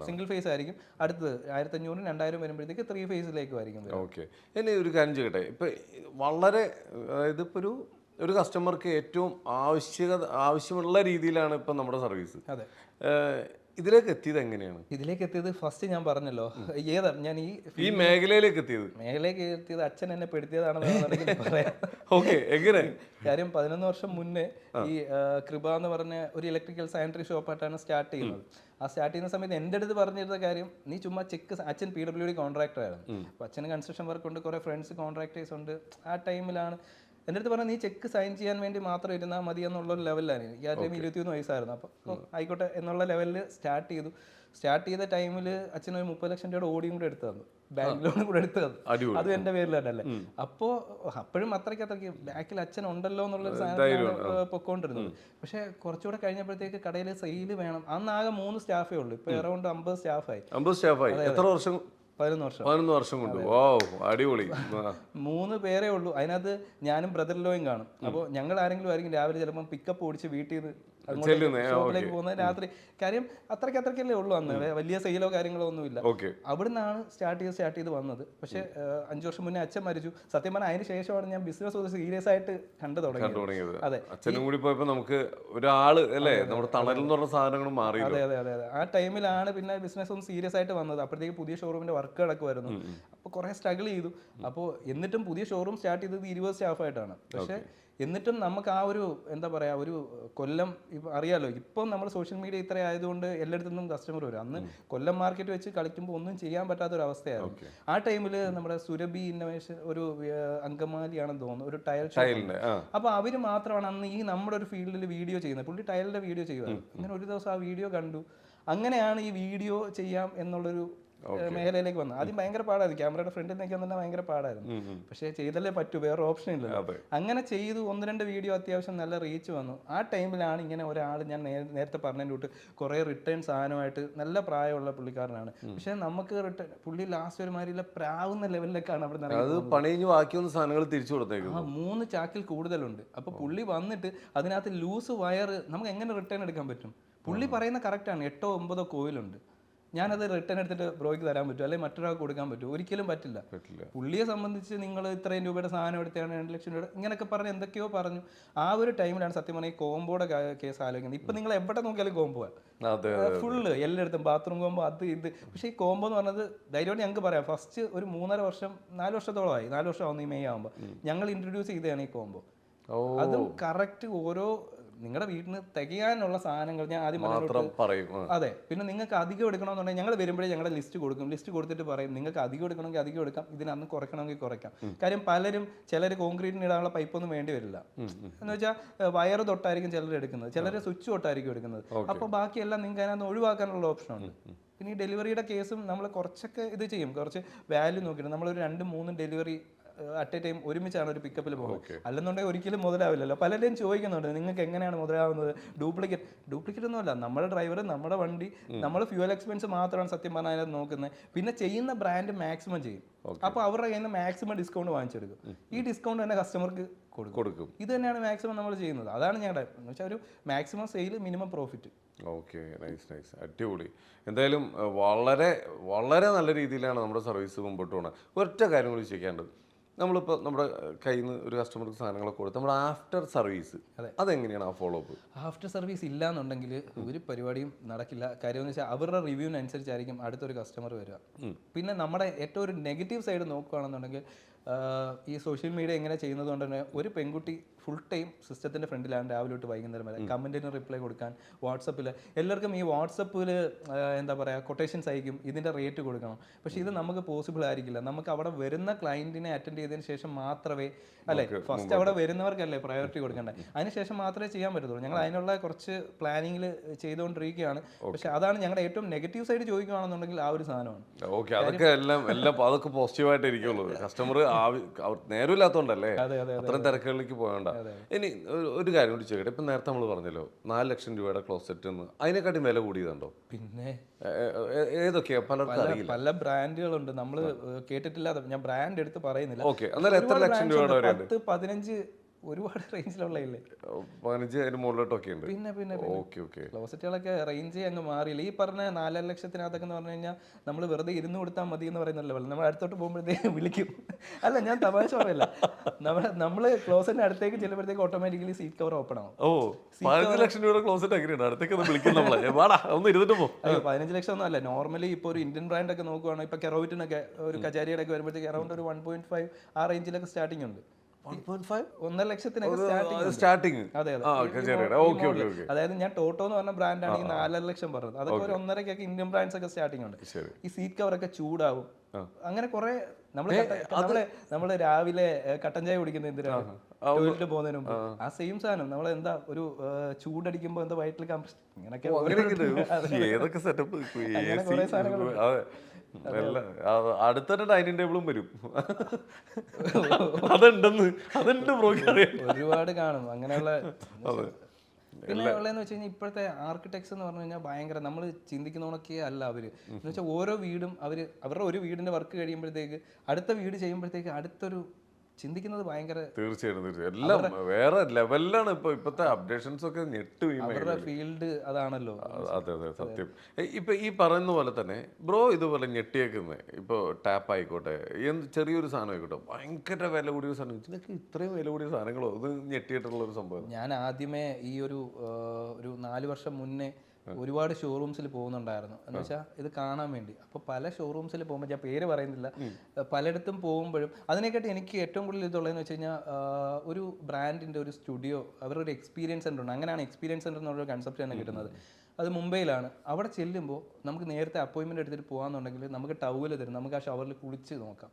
സിംഗിൾ ഫേസ് ആയിരിക്കും. അടുത്തത് 1500-2000 വരുമ്പോഴത്തേക്ക് 3 ഫേസിലേക്കും ആയിരിക്കും. ഓക്കെ. ഇനി ഒരു കാര്യം ചെയ്യട്ടെ, ഇപ്പൊ വളരെ ഇതിപ്പോ ഒരു കസ്റ്റമർക്ക് ഏറ്റവും ആവശ്യമുള്ള രീതിയിലാണ് ഇപ്പൊ നമ്മുടെ സർവീസ്. അതെ. ഇതിലേക്ക് എത്തിയത് എങ്ങനെയാണ്? ഇതിലേക്ക് എത്തിയത് ഫസ്റ്റ് ഞാൻ പറഞ്ഞല്ലോ, ഞാൻ ഈ മേഖലയിലേക്ക് എത്തിയത് അച്ഛൻ എന്നെ പെടുത്തിയതാണെന്ന് വേണമെങ്കിൽ പറയാം. ഓക്കെ. എങ്ങനെ? കാര്യം 11 വർഷം മുന്നേ ഈ കൃപ എന്ന് പറഞ്ഞ ഒരു ഇലക്ട്രിക്കൽ സാനിറ്ററി ഷോപ്പായിട്ടാണ് സ്റ്റാർട്ട് ചെയ്യുന്നത്. ആ സ്റ്റാർട്ട് ചെയ്യുന്ന സമയത്ത് എൻ്റെ അടുത്ത് പറഞ്ഞിരുന്ന കാര്യം, നീ ചുമ്മാ അച്ഛൻ PWD കോൺട്രാക്ടർ ആയിരുന്നു. അപ്പോൾ അച്ഛന് കൺസ്ട്രക്ഷൻ വർക്ക് ഉണ്ട്, കുറേ ഫ്രണ്ട്സ് കോൺട്രാക്ടേഴ്സ് ഉണ്ട്. ആ ടൈമിലാണ് എൻ്റെ അടുത്ത് പറഞ്ഞാൽ നീ ചെക്ക് സൈൻ ചെയ്യാൻ വേണ്ടി മാത്രം ഇരുന്നാൽ മതി എന്നുള്ളൊരു ലെവലിലാണ്. എനിക്ക് ആ ടൈം 21 വയസ്സായിരുന്നു. അപ്പോൾ ആയിക്കോട്ടെ എന്നുള്ള ലെവലിൽ സ്റ്റാർട്ട് ചെയ്ത ടൈമിൽ അച്ഛൻ ഒരു 30 ലക്ഷം രൂപയുടെ ഓടിയും കൂടെ എടുത്തു തന്നു, ബാങ്ക് ലോണും കൂടെ എടുത്തു തന്നു. അതും എൻ്റെ പേരിലല്ലേ. അപ്പോഴും അത്രയ്ക്ക് ബാക്കിൽ അച്ഛൻ ഉണ്ടല്ലോ എന്നുള്ളൊരു സാധനം പൊക്കോണ്ടിരുന്നത്. പക്ഷെ കുറച്ചുകൂടെ കഴിഞ്ഞപ്പോഴത്തേക്ക് കടയിൽ സെയിൽ വേണം. അന്നാകെ 3 സ്റ്റാഫേ ഉള്ളൂ. ഇപ്പൊ അറൗണ്ട് 50 സ്റ്റാഫായി. എത്ര വർഷം? 11 വർഷം കൊണ്ട്. അടിപൊളി. 3 പേരേ ഉള്ളൂ. അതിനകത്ത് ഞാനും ബ്രദറിലോയും കാണും. അപ്പോൾ ഞങ്ങൾ ആരെങ്കിലും ആയിരിക്കും രാവിലെ ചിലപ്പോൾ പിക്കപ്പ് ഓടിച്ച് വീട്ടിൽ നിന്ന് ഷോപ്പിലേക്ക് പോകുന്നത് രാത്രി. കാര്യം അത്രയ്ക്കല്ലേ ഉള്ളൂ അന്ന്, വലിയ സെയിലോ കാര്യങ്ങളോ ഒന്നുമില്ല. അവിടുന്നാണ് സ്റ്റാർട്ട് ചെയ്ത് വന്നത്. പക്ഷെ 5 വർഷം മുന്നേ അച്ഛൻ മരിച്ചു. സത്യം പറഞ്ഞാൽ അതിന് ശേഷമാണ് ഞാൻ ബിസിനസ് ഒരു സീരിയസ് ആയിട്ട് കണ്ടു തുടങ്ങിയത്. അതെ. അച്ഛനും കൂടി പോയപ്പോൾ നമുക്ക് ഒരാള് അല്ലേ, നമ്മുടെ തണൽ എന്ന് പറഞ്ഞ സാധനങ്ങളും മാറി. അതെ അതെ അതെ അതെ. ആ ടൈമിലാണ് പിന്നെ ബിസിനസ് ഒന്ന് സീരിയസ് ആയിട്ട് വന്നത്. അപ്പോഴത്തേക്ക് പുതിയ ഷോറൂമിന്റെ വർക്ക് നടക്കുമായിരുന്നു. അപ്പോൾ കുറെ സ്ട്രഗിൾ ചെയ്തു. അപ്പോൾ എന്നിട്ടും പുതിയ ഷോറൂം സ്റ്റാർട്ട് ചെയ്തത് 20 സ്റ്റാഫായിട്ടാണ്. പക്ഷെ എന്നിട്ടും നമുക്ക് ആ ഒരു എന്താ പറയുക, ഒരു കൊല്ലം അറിയാലോ, ഇപ്പം നമ്മൾ സോഷ്യൽ മീഡിയ ഇത്ര ആയതുകൊണ്ട് എല്ലായിടത്തുനിന്നും കസ്റ്റമർ വരും. അന്ന് കൊല്ലം മാർക്കറ്റ് വെച്ച് കളിക്കുമ്പോൾ ഒന്നും ചെയ്യാൻ പറ്റാത്തൊരവസ്ഥയായിരുന്നു. ആ ടൈമിൽ നമ്മുടെ സുരഭി ഇന്നോവേഷൻ ഒരു അങ്കമാലിയാണെന്ന് തോന്നുന്നു, ഒരു ടയൽ ഷോപ്പ്. അപ്പോൾ അവർ മാത്രമാണ് അന്ന് ഈ നമ്മുടെ ഒരു ഫീൽഡിൽ വീഡിയോ ചെയ്യുന്നത്. പുള്ളി ടയലിന്റെ വീഡിയോ ചെയ്യുമായിരുന്നു. അങ്ങനെ ഒരു ദിവസം ആ വീഡിയോ കണ്ടു. അങ്ങനെയാണ് ഈ വീഡിയോ ചെയ്യാം എന്നുള്ളൊരു മേഖലയിലേക്ക് വന്നു. ആദ്യം ഭയങ്കര പാടായിരുന്നു, ക്യാമറയുടെ ഫ്രണ്ടിൽ നിൽക്കാൻ തന്നെ ഭയങ്കര പാടായിരുന്നു. പക്ഷേ ചെയ്തല്ലേ പറ്റൂ, വേറെ ഓപ്ഷൻ ഇല്ല. അങ്ങനെ ചെയ്തു. 1-2 വീഡിയോ അത്യാവശ്യം നല്ല റീച്ച് വന്നു. ആ ടൈമിലാണ് ഇങ്ങനെ ഒരാൾ, ഞാൻ നേരത്തെ പറഞ്ഞതിൻ്റെ തൊട്ട് കുറേ റിട്ടേൺ സാധനമായിട്ട്, നല്ല പ്രായമുള്ള പുള്ളിക്കാരനാണ്. പക്ഷെ നമുക്ക് പുള്ളി ലാസ്റ്റ് ഒരു മാതിരിയുള്ള പ്രാവുന്ന ലെവലിലേക്കാണ് അവിടെ സാധനങ്ങൾ തിരിച്ചു കൊടുത്തേക്കുന്നത്. 3 ചാക്കിൽ കൂടുതലുണ്ട്. അപ്പൊ പുള്ളി വന്നിട്ട് അതിനകത്ത് ലൂസ് വയർ നമുക്ക് എങ്ങനെ റിട്ടേൺ എടുക്കാൻ പറ്റും? പുള്ളി പറയുന്ന കറക്റ്റാണ്, 8-9 കോയിലുണ്ട്. ഞാനത് റിട്ടേൺ എടുത്തിട്ട് ബ്രോയ്ക്ക് തരാൻ പറ്റും, അല്ലെങ്കിൽ മറ്റൊരാൾക്ക് കൊടുക്കാൻ പറ്റും? ഒരിക്കലും പറ്റില്ല. പുള്ളിയെ സംബന്ധിച്ച് നിങ്ങൾ ഇത്രയും രൂപയുടെ സാധനം എടുത്താണ് 2 ലക്ഷം രൂപ ഇങ്ങനെയൊക്കെ പറഞ്ഞ് എന്തൊക്കെയോ പറഞ്ഞു. ആ ഒരു ടൈമിലാണ് സത്യം പറഞ്ഞാൽ ഈ കോംബോയുടെ കേസ് ആലോചിക്കുന്നത്. ഇപ്പൊ നിങ്ങൾ എവിടെ നോക്കിയാലും കോംബോ ഫുള്ള്, എല്ലായിടത്തും ബാത്റൂം കോംബോ, അത് ഇത്. പക്ഷേ ഈ കോംബോ എന്ന് പറഞ്ഞത് ധൈര്യമായിട്ട് ഞങ്ങൾക്ക് പറയാം, ഫസ്റ്റ് ഒരു 4 വർഷത്തോളമായി. 4 വർഷം ആവുന്നു ഈ മെയ് ആകുമ്പോൾ ഞങ്ങൾ ഇൻട്രൊഡ്യൂസ് ചെയ്തതാണ് ഈ കോംബോ. അതും കറക്റ്റ് ഓരോ നിങ്ങളുടെ വീട്ടിന് തികയാനുള്ള സാധനങ്ങൾ ഞാൻ ആദ്യം പറയും. അതെ. പിന്നെ നിങ്ങൾക്ക് അധികം എടുക്കണമെന്നുണ്ടെങ്കിൽ ഞങ്ങൾ വരുമ്പോഴേ ഞങ്ങളുടെ ലിസ്റ്റ് കൊടുക്കും. ലിസ്റ്റ് കൊടുത്തിട്ട് പറയും നിങ്ങൾക്ക് അധികം എടുക്കണമെങ്കിൽ അധികം എടുക്കാം, ഇതിനന്ന് കുറയ്ക്കണമെങ്കിൽ കുറയ്ക്കാം. കാര്യം ചിലർ കോൺക്രീറ്റിന് ഇടാനുള്ള പൈപ്പൊന്നും വേണ്ടി വരില്ല. എന്ന് വെച്ചാൽ വയറ് തൊട്ടായിരിക്കും ചിലർ എടുക്കുന്നത്, ചിലർ സ്വിച്ച് തൊട്ടായിരിക്കും എടുക്കുന്നത്. അപ്പോൾ ബാക്കിയെല്ലാം നിങ്ങൾക്ക് അതിനകത്ത് ഒഴിവാക്കാനുള്ള ഓപ്ഷനുണ്ട്. പിന്നെ ഈ ഡെലിവറിയുടെ കേസും നമ്മൾ കുറച്ചൊക്കെ ഇത് ചെയ്യും, കുറച്ച് വാല്യൂ നോക്കിയിട്ട് നമ്മളൊരു 2-3 ഡെലിവറി അറ്റ് എ ടൈം ഒരുമിച്ചാണ് ഒരു പിക്കപ്പിൽ പോകുന്നത്. അല്ലെന്നുണ്ടെങ്കിൽ ഒരിക്കലും മുതലാവില്ലല്ലോ. പലരും ചോദിക്കുന്നുണ്ട് നിങ്ങൾക്ക് എങ്ങനെയാണ് മുതലാവുന്നത്? ഡ്യൂപ്ലിക്കേറ്റ് ഒന്നുമല്ല. നമ്മുടെ ഡ്രൈവർ, നമ്മുടെ വണ്ടി, നമ്മൾ ഫ്യൂവൽ എക്സ്പെൻസ് മാത്രമാണ് സത്യം പറഞ്ഞാൽ അതിനകത്ത് നോക്കുന്നത്. പിന്നെ ചെയ്യുന്ന ബ്രാൻഡ് മാക്സിമം ചെയ്യും. അപ്പോൾ അവരുടെ കയ്യിൽ നിന്ന് മാക്സിമം ഡിസ്കൗണ്ട് വാങ്ങിച്ചെടുക്കും. ഈ ഡിസ്കൗണ്ട് തന്നെ കസ്റ്റമർക്ക് കൊടുക്കും. ഇത് തന്നെയാണ് മാക്സിമം നമ്മൾ ചെയ്യുന്നത്. അതാണ് ഞങ്ങളുടെ എന്ന് വെച്ചാൽ ഒരു maximum sale, minimum profit. Okay, nice. അടിപൊളി. എന്തായാലും വളരെ വളരെ നല്ല രീതിയിലാണ് നമ്മുടെ സർവീസ് മുമ്പോട്ട് പോകുന്നത്. ഒറ്റ കാര്യം കൂടി ചോദിക്കേണ്ടത്, നമ്മളിപ്പോൾ നമ്മുടെ കയ്യിൽ നിന്ന് ഒരു കസ്റ്റമർക്ക് സാധനങ്ങളൊക്കെ കൊടുത്ത് നമ്മുടെ ആഫ്റ്റർ സർവീസ് അതെങ്ങനെയാണ്? ആ ഫോളോ അപ്പ് ആഫ്റ്റർ സർവീസ് ഇല്ല എന്നുണ്ടെങ്കിൽ ഒരു പരിപാടിയും നടക്കില്ല. കാര്യം എന്ന് വെച്ചാൽ അവരുടെ റിവ്യൂവിനനുസരിച്ചായിരിക്കും അടുത്തൊരു കസ്റ്റമർ വരിക. പിന്നെ നമ്മുടെ ഏറ്റവും ഒരു നെഗറ്റീവ് സൈഡ് നോക്കുകയാണെന്നുണ്ടെങ്കിൽ ഈ സോഷ്യൽ മീഡിയ എങ്ങനെ ചെയ്യുന്നത് കൊണ്ട് തന്നെ ഒരു പെൺകുട്ടി ഫുൾ ടൈം സിസ്റ്റത്തിൻ്റെ ഫ്രണ്ടിലാണ് രാവിലെ തൊട്ട് വൈകുന്നേരം വരെ. കമൻറ്റിന് റിപ്ലൈ കൊടുക്കാൻ വാട്സപ്പിൽ എല്ലാവർക്കും ഈ വാട്സപ്പിൽ എന്താ പറയുക കൊട്ടേഷൻസ് അയക്കും, ഇതിൻ്റെ റേറ്റ് കൊടുക്കണം. പക്ഷേ ഇത് നമുക്ക് പോസിബിൾ ആയിരിക്കില്ല. നമുക്ക് അവിടെ വരുന്ന ക്ലയൻറ്റിനെ അറ്റൻഡ് ചെയ്തതിന് ശേഷം മാത്രമേ അല്ലേ, ഫസ്റ്റ് അവിടെ വരുന്നവർക്കല്ലേ പ്രയോറിറ്റി കൊടുക്കേണ്ടത്, അതിനുശേഷം മാത്രമേ ചെയ്യാൻ പറ്റത്തുള്ളൂ. ഞങ്ങൾ അതിനുള്ള കുറച്ച് പ്ലാനിങ്ങിൽ ചെയ്തുകൊണ്ടിരിക്കുകയാണ്. പക്ഷേ അതാണ് ഞങ്ങളുടെ ഏറ്റവും നെഗറ്റീവ് സൈഡ് ചോദിക്കുകയാണെന്നുണ്ടെങ്കിൽ ആ ഒരു സാധനമാണ്. ഓക്കെ, അതൊക്കെ എല്ലാം അതൊക്കെ പോസിറ്റീവായിട്ട് ഇരിക്കുള്ളൂ. കസ്റ്റമർ നേരമില്ലാത്തതുകൊണ്ടല്ലേ അത്രയും തിരക്കുകളിലേക്ക് പോകണ്ട. ഇനി ഒരു കാര്യം കൂടി ചോദിക്കട്ടെ, ഇപ്പം നേരത്തെ നമ്മൾ പറഞ്ഞല്ലോ 4 ലക്ഷം രൂപയുടെ ക്ലോസറ്റ് എന്ന്, അതിനെക്കാട്ടും വില കൂടിയതുണ്ടോ? പിന്നെ ഏതൊക്കെയാ പലർക്കും അറിയില്ല. പല ബ്രാൻഡുകളുണ്ട്, നമ്മൾ കേട്ടിട്ടില്ലാതെ. ഞാൻ ബ്രാൻഡ് എടുത്ത് പറയുന്നില്ല. ഓക്കെ, എന്നാലും എത്ര ലക്ഷം രൂപയുടെ വരെ 10-15 ഒരുപാട് റേഞ്ചിലുള്ള ഇല്ലേ, 15 അതിന് മുകളിലോട്ടൊക്കെ ഉണ്ട്. പിന്നെ ഓക്കെ ഓക്കെ, ക്ലോസറ്റുകളൊക്കെ റേഞ്ച് അങ്ങ് മാറിയില്ല. ഈ പറഞ്ഞ 4 ലക്ഷത്തിനകത്തൊക്കെ എന്ന് പറഞ്ഞു കഴിഞ്ഞാൽ നമ്മൾ വെറുതെ ഇരുന്ന് കൊടുത്താൽ മതി എന്ന് പറയുന്നല്ലോ, നമ്മൾ അടുത്തോട്ട് പോകുമ്പോഴത്തേക്ക് വിളിക്കും. അല്ല, ഞാൻ തമാശ പറയില്ല, നമ്മൾ ക്ലോസറ്റിന് അടുത്തേക്ക് ചെല്ലുമ്പോഴത്തേക്ക് ഓട്ടോമാറ്റിക്കലി സീറ്റ് കവർ ഓപ്പൺ ആവും. 15 ലക്ഷം രൂപയുടെ ക്ലോസറ്റ് എങ്ങനെയാണ് അടുത്തേക്ക് വിളിക്കും നമ്മളെ? വാടാ ഒന്ന് ഇരുന്നിട്ട് പോ. 15 ലക്ഷം ഒന്നും അല്ല. നോർമലി ഇപ്പോൾ ഒരു ഇന്ത്യൻ ബ്രാൻഡ് ഒക്കെ നോക്കുവാണെങ്കിൽ ഇപ്പോൾ കെറോവിറ്റിനൊക്കെ ഒരു കജാരിയുടെ ഒക്കെ വരുമ്പോഴത്തേക്ക് അറൗണ്ട് ഒരു 1.5 ആ റേഞ്ചിലൊക്കെ സ്റ്റാർട്ടിംഗ് ഉണ്ട്. 1.5 ലക്ഷത്തിനൊക്കെ സ്റ്റാർട്ടിങ്. അതെ. അതായത് ഞാൻ ടോട്ടോ എന്ന് പറഞ്ഞ ബ്രാൻഡാണ് ഈ 4 ലക്ഷം പറഞ്ഞത്. അതൊക്കെ ഒരു 1.5 ഇന്ത്യൻ ബ്രാൻഡ്സ് ഒക്കെ സ്റ്റാർട്ടിംഗ് ഉണ്ട്. ഈ സീറ്റ് കവർ ഒക്കെ ചൂടാവും. അങ്ങനെ കുറെ നമ്മള് രാവിലെ കട്ടൻ ചായ കുടിക്കുന്ന എന്തിനാണ്, ടോയ്ലറ്റ് പോകുന്നതിന് മുമ്പ് ആ സെയിം സാധനം നമ്മൾ എന്താ ഒരു ചൂടടിക്കുമ്പോ എന്താ വയറ്റിൽ കംപ്രഷൻ, ഇങ്ങനെയൊക്കെ കുറെ സാധനങ്ങൾ. അടുത്തൊരു ഡൈനിങ് ടേബിളും വരും. അതുണ്ട് ഒരുപാട് കാണും അങ്ങനെയുള്ള. പിന്നെ ഉള്ളതെന്ന് വെച്ച് കഴിഞ്ഞാൽ ഇപ്പോഴത്തെ ആർക്കിടെക്ട്സ് എന്ന് പറഞ്ഞു കഴിഞ്ഞാൽ ഭയങ്കര, നമ്മൾ ചിന്തിക്കുന്നതൊക്കെ അല്ല അവര്. എന്ന് വെച്ചാൽ ഓരോ വീടും അവരുടെ ഒരു വീടിന്റെ വർക്ക് കഴിയുമ്പോഴത്തേക്ക് അടുത്ത വീട് ചെയ്യുമ്പോഴത്തേക്ക് അടുത്തൊരു ചിന്തിക്കുന്നത് ഭയങ്കര. തീർച്ചയായിട്ടും എല്ലാം വേറെ ലെവലിലാണ് ഇപ്പോഴത്തെ അപ്ഡേഷൻസ് ഒക്കെ. അവരുടെ ഫീൽഡ് അതാണല്ലോ. അതെ സത്യം. ഇപ്പൊ ഈ പറയുന്ന പോലെ തന്നെ ബ്രോ ഇതുപോലെ ഞെട്ടിയേക്കുന്നത്, ഇപ്പോൾ ടാപ്പ് ആയിക്കോട്ടെ, ചെറിയൊരു സാധനം ആയിക്കോട്ടെ, ഭയങ്കര വില കൂടിയ സാധനം, ഇതിനൊക്കെ ഇത്രയും വില കൂടിയ സാധനങ്ങളോ? ഇത് ഞെട്ടിയിട്ടുള്ള ഒരു സംഭവം. ഞാൻ ആദ്യമേ ഈ ഒരു 4 വർഷം മുന്നേ ഒരുപാട് ഷോറൂംസിൽ പോകുന്നുണ്ടായിരുന്നു. എന്ന് വെച്ചാൽ ഇത് കാണാൻ വേണ്ടി. അപ്പോൾ പല ഷോറൂംസിൽ പോകുമ്പോൾ, ഞാൻ പേര് പറയുന്നില്ല, പലയിടത്തും പോകുമ്പോഴും അതിനെക്കാട്ടി എനിക്ക് ഏറ്റവും കൂടുതൽ ഇതുള്ളതെന്ന് വെച്ച് കഴിഞ്ഞാൽ ഒരു ബ്രാൻഡിൻ്റെ ഒരു സ്റ്റുഡിയോ, അവരുടെ ഒരു എക്സ്പീരിയൻസ് സെൻ്റർ ഉണ്ട്. അങ്ങനെയാണ് എക്സ്പീരിയൻസ് സെൻ്റർ എന്നുള്ള കൺസെപ്റ്റ് തന്നെ കിട്ടുന്നത്. അത് മുംബൈയിലാണ്. അവിടെ ചെല്ലുമ്പോൾ നമുക്ക് നേരത്തെ അപ്പോയിൻമെൻറ്റ് എടുത്തിട്ട് പോകാമെന്നുണ്ടെങ്കിൽ നമുക്ക് ടവല് തരും, നമുക്ക് ആ ഷവറിൽ കുളിച്ച് നോക്കാം.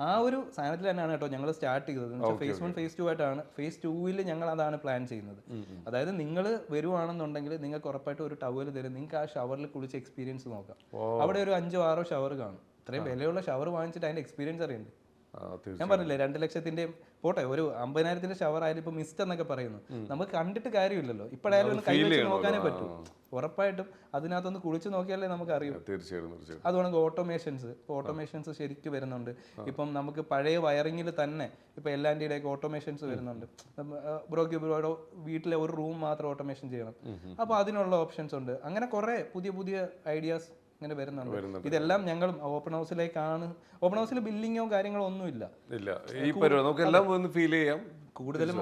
ആ ഒരു സാധനത്തിൽ തന്നെയാണ് കേട്ടോ ഞങ്ങൾ സ്റ്റാർട്ട് ചെയ്തത്. ഫേസ് 1 ഫേസ് 2 ആയിട്ടാണ്. ഫേസ് 2-ൽ ഞങ്ങൾ അതാണ് പ്ലാൻ ചെയ്യുന്നത്. അതായത് നിങ്ങൾ വരുവാണെന്നുണ്ടെങ്കിൽ നിങ്ങൾക്ക് ഉറപ്പായിട്ട് ഒരു ടവൽ തരും, നിങ്ങൾക്ക് ആ ഷവറിൽ കുളിച്ച് എക്സ്പീരിയൻസ് നോക്കാം. അവിടെ ഒരു 5-6 ഷവർ കാണും. ഇത്രയും വിലയുള്ള ഷവർ വാങ്ങിച്ചിട്ട് അതിന്റെ എക്സ്പീരിയൻസ് അറിയണ്ടേ? ഞാൻ പറഞ്ഞില്ലേ 2 ലക്ഷത്തിന്റെയും പോട്ടെ, ഒരു 50,000-ന്റെ ഷവർ ആയാലും ഇപ്പൊ മിസ്റ്റ് എന്നൊക്കെ പറയുന്നു, നമുക്ക് കണ്ടിട്ട് കാര്യമില്ലല്ലോ. ഇപ്പോഴായാലും ഒന്ന് കൈ വെച്ച് നോക്കാനേ പറ്റും. ഉറപ്പായിട്ടും അതിനകത്തൊന്ന് കുളിച്ച് നോക്കിയാലേ നമുക്ക് അറിയും. അതുകൊണ്ട് ഓട്ടോമേഷൻസ് ശരിക്കും വരുന്നുണ്ട്. ഇപ്പം നമുക്ക് പഴയ വയറിങ്ങിൽ തന്നെ ഇപ്പൊ എല്ലാൻ്റെയൊക്കെ ഓട്ടോമേഷൻസ് വരുന്നുണ്ട്. ബ്രോയുടെ വീട്ടിലെ ഒരു റൂം മാത്രം ഓട്ടോമേഷൻ ചെയ്യണം, അപ്പൊ അതിനുള്ള ഓപ്ഷൻസ് ഉണ്ട്. അങ്ങനെ കുറെ പുതിയ ഐഡിയാസ് ഇങ്ങനെ വരുന്നുണ്ട്. ഇതെല്ലാം ഞങ്ങൾ ഓപ്പൺ ഹൗസിലേക്കാണ്. ഓപ്പൺ ഹൗസിൽ ബില്ലിങ്ങോ കാര്യങ്ങളോ ഒന്നുമില്ല. കൂടുതലും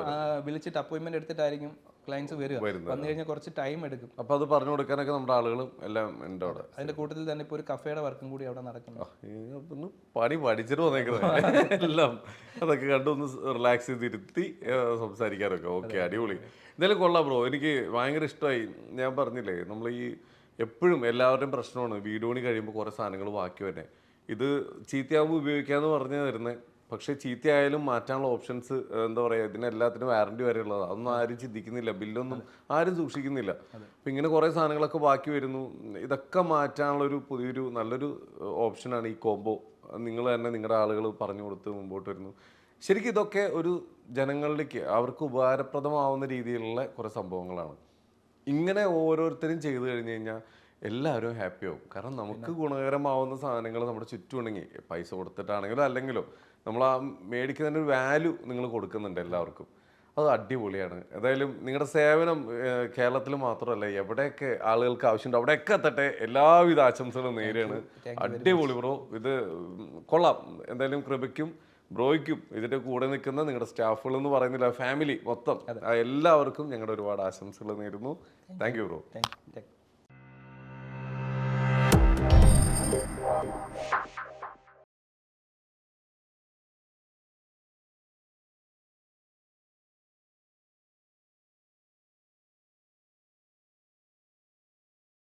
വിളിച്ചിട്ട് അപ്പോയിന്റ്മെന്റ് എടുത്തിട്ടായിരിക്കും ക്ലയൻസ് വരിക. വന്നു കഴിഞ്ഞാൽ കുറച്ച് ടൈം എടുക്കും. അപ്പൊ അത് പറഞ്ഞു കൊടുക്കാനൊക്കെ നമ്മുടെ ആളുകളും എല്ലാം ഉണ്ട് അവിടെ. അതിന്റെ കൂട്ടത്തിൽ തന്നെ ഇപ്പൊ ഒരു കഫേയുടെ വർക്കും കൂടി അവിടെ നടക്കുന്നു. പണി പഠിച്ചിട്ട് വന്നേക്കുന്നത് എല്ലാം അതൊക്കെ കണ്ടൊന്ന് റിലാക്സ് ചെയ്തിരുത്തി സംസാരിക്കാനൊക്കെ. ഓക്കെ, അടിപൊളി. എന്തായാലും കൊള്ളാം ബ്രോ, എനിക്ക് ഭയങ്കര ഇഷ്ടമായി. ഞാൻ പറഞ്ഞില്ലേ, നമ്മൾ ഈ എപ്പോഴും എല്ലാവരുടെയും പ്രശ്നമാണ് വീട് പണി കഴിയുമ്പോൾ കുറേ സാധനങ്ങൾ ബാക്കി വരെ. ഇത് ചീത്തയാകുമ്പോൾ ഉപയോഗിക്കാമെന്ന് പറഞ്ഞു തരുന്നത്, പക്ഷേ ചീത്തയായാലും മാറ്റാനുള്ള ഓപ്ഷൻസ് എന്താ പറയുക, ഇതിനെല്ലാത്തിനും വാറണ്ടി വരെ ഉള്ളത്. അതൊന്നും ആരും ചിന്തിക്കുന്നില്ല, ബില്ലൊന്നും ആരും സൂക്ഷിക്കുന്നില്ല. അപ്പം ഇങ്ങനെ കുറേ സാധനങ്ങളൊക്കെ ബാക്കി വരുന്നു. ഇതൊക്കെ മാറ്റാനുള്ളൊരു പുതിയൊരു നല്ലൊരു ഓപ്ഷനാണ് ഈ കോംബോ. നിങ്ങൾ തന്നെ നിങ്ങളുടെ ആളുകൾ പറഞ്ഞു കൊടുത്ത് മുമ്പോട്ട് വരുന്നു. ശരിക്കും ഇതൊക്കെ ഒരു ജനങ്ങളിലേക്ക് അവർക്ക് ഉപകാരപ്രദമാവുന്ന രീതിയിലുള്ള കുറേ സംഭവങ്ങളാണ്. ഇങ്ങനെ ഓരോരുത്തരും ചെയ്തു കഴിഞ്ഞ് കഴിഞ്ഞാൽ എല്ലാവരും ഹാപ്പിയാവും. കാരണം നമുക്ക് ഗുണകരമാവുന്ന സാധനങ്ങൾ നമ്മുടെ ചുറ്റുമുണ്ടെങ്കിൽ, പൈസ കൊടുത്തിട്ടാണെങ്കിലോ അല്ലെങ്കിലോ നമ്മൾ ആ മേടിക്കുന്നതിന് ഒരു വാല്യൂ നിങ്ങൾ കൊടുക്കുന്നുണ്ട് എല്ലാവർക്കും. അത് അടിപൊളിയാണ്. ഏതായാലും നിങ്ങളുടെ സേവനം കേരളത്തിൽ മാത്രമല്ല, എവിടെയൊക്കെ ആളുകൾക്ക് ആവശ്യമുണ്ട് അവിടെയൊക്കെ എത്തട്ടെ. എല്ലാവിധ ആശംസകളും നേരെയാണ്. അടിപൊളി ബ്രോ, ഇത് കൊള്ളാം. എന്തായാലും കൃപയ്ക്കും ബ്രോയ്ക്കും ഇതിന്റെ കൂടെ നിൽക്കുന്ന നിങ്ങളുടെ സ്റ്റാഫുകൾ എന്ന് പറയുന്നില്ല, ഫാമിലി മൊത്തം എല്ലാവർക്കും ഞങ്ങളുടെ ഒരുപാട് ആശംസകൾ നേരുന്നു. Thank you bro.